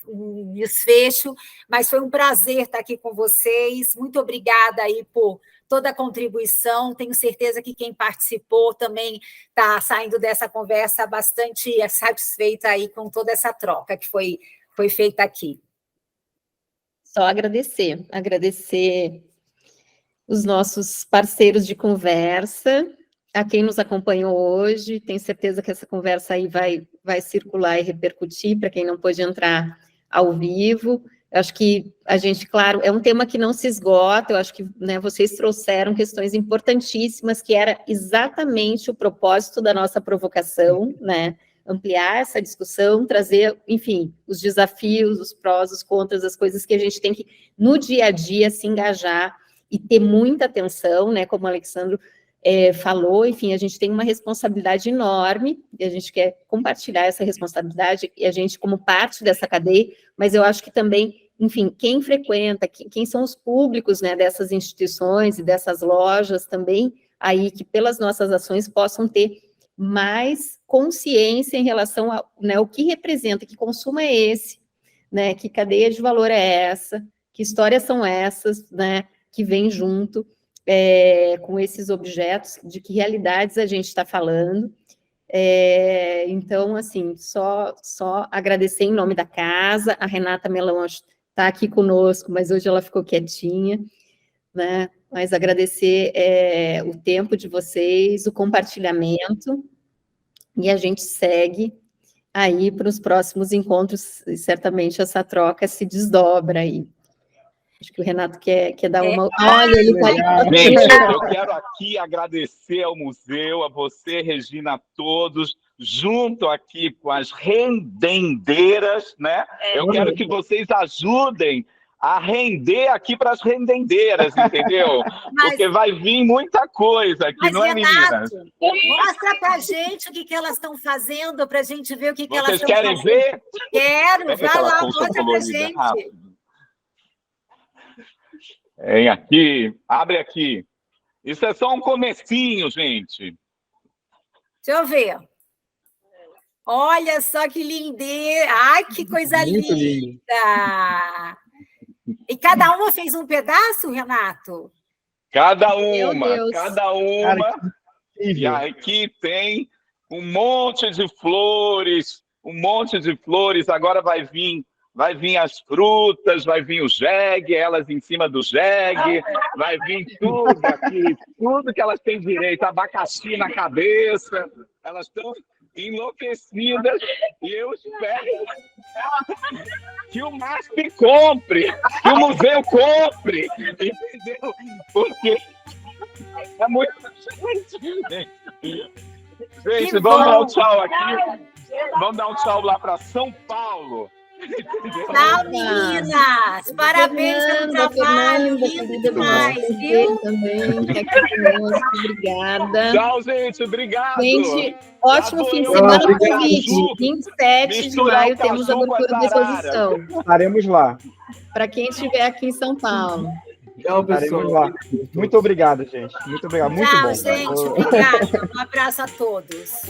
[SPEAKER 1] um desfecho, mas foi um prazer estar aqui com vocês. Muito obrigada aí por toda a contribuição. Tenho certeza que quem participou também está saindo dessa conversa bastante satisfeita aí com toda essa troca que foi feita aqui.
[SPEAKER 3] Só agradecer os nossos parceiros de conversa, a quem nos acompanhou hoje. Tenho certeza que essa conversa aí vai circular e repercutir para quem não pôde entrar ao vivo. Eu acho que a gente, claro, é um tema que não se esgota. Eu acho que, né, vocês trouxeram questões importantíssimas, que era exatamente o propósito da nossa provocação, né? Ampliar essa discussão, trazer, enfim, os desafios, os prós, os contras, as coisas que a gente tem que, no dia a dia, se engajar e ter muita atenção, né? Como o Alexandro falou, enfim, a gente tem uma responsabilidade enorme, e a gente quer compartilhar essa responsabilidade, e a gente como parte dessa cadeia, mas eu acho que também, enfim, quem frequenta, quem são os públicos, né, dessas instituições e dessas lojas também, aí que pelas nossas ações possam ter mais consciência em relação ao, né, o que representa, que consumo é esse, né, que cadeia de valor é essa, que histórias são essas, né, que vem junto, com esses objetos, de que realidades a gente está falando. Então, assim, só agradecer em nome da casa. A Renata Melão está aqui conosco, mas hoje ela ficou quietinha, né? Mas agradecer o tempo de vocês, o compartilhamento, e a gente segue aí para os próximos encontros, e certamente essa troca se desdobra aí. Acho que o Renato quer dar uma... Olha, ele está...
[SPEAKER 4] Gente, eu quero aqui agradecer ao museu, a você, Regina, a todos, junto aqui com as rendendeiras, né? Eu quero que vocês ajudem a render aqui para as rendendeiras, entendeu? Porque vai vir muita coisa aqui, não é, meninas?
[SPEAKER 1] Mostra para a gente o que elas estão fazendo, para a gente ver o que elas estão fazendo.
[SPEAKER 4] Vocês querem ver?
[SPEAKER 1] Quero, vai lá, mostra para a gente.
[SPEAKER 4] Rápido. Vem aqui, abre aqui. Isso é só um comecinho, gente.
[SPEAKER 1] Deixa eu ver. Olha só que lindeira. Ai, que coisa linda. Lindo. E cada uma fez um pedaço, Renato?
[SPEAKER 4] Cada uma. Cara, e aqui tem um monte de flores, Agora vai vir as frutas, vai vir o jegue, elas em cima do jegue, vai vir tudo aqui, tudo que elas têm direito, abacaxi na cabeça, elas estão enlouquecidas, e eu espero que o MASP compre, que o museu compre, entendeu? Porque é muito... Gente, vamos dar um tchau aqui, vamos dar um tchau lá para São Paulo.
[SPEAKER 1] Tchau, meninas! Parabéns pelo trabalho, lindo demais, viu?
[SPEAKER 3] Também, que aqui conosco, obrigada.
[SPEAKER 4] Tchau, gente, obrigado.
[SPEAKER 3] Gente, ótimo fim de semana no convite. 27 de maio temos a abertura da exposição.
[SPEAKER 5] Estaremos lá.
[SPEAKER 3] Para quem estiver aqui em São Paulo.
[SPEAKER 2] Tchau, pessoal.
[SPEAKER 5] Muito obrigado, gente. Muito obrigado. Muito
[SPEAKER 1] tchau,
[SPEAKER 5] bom.
[SPEAKER 1] Gente. Obrigada. Um abraço a todos.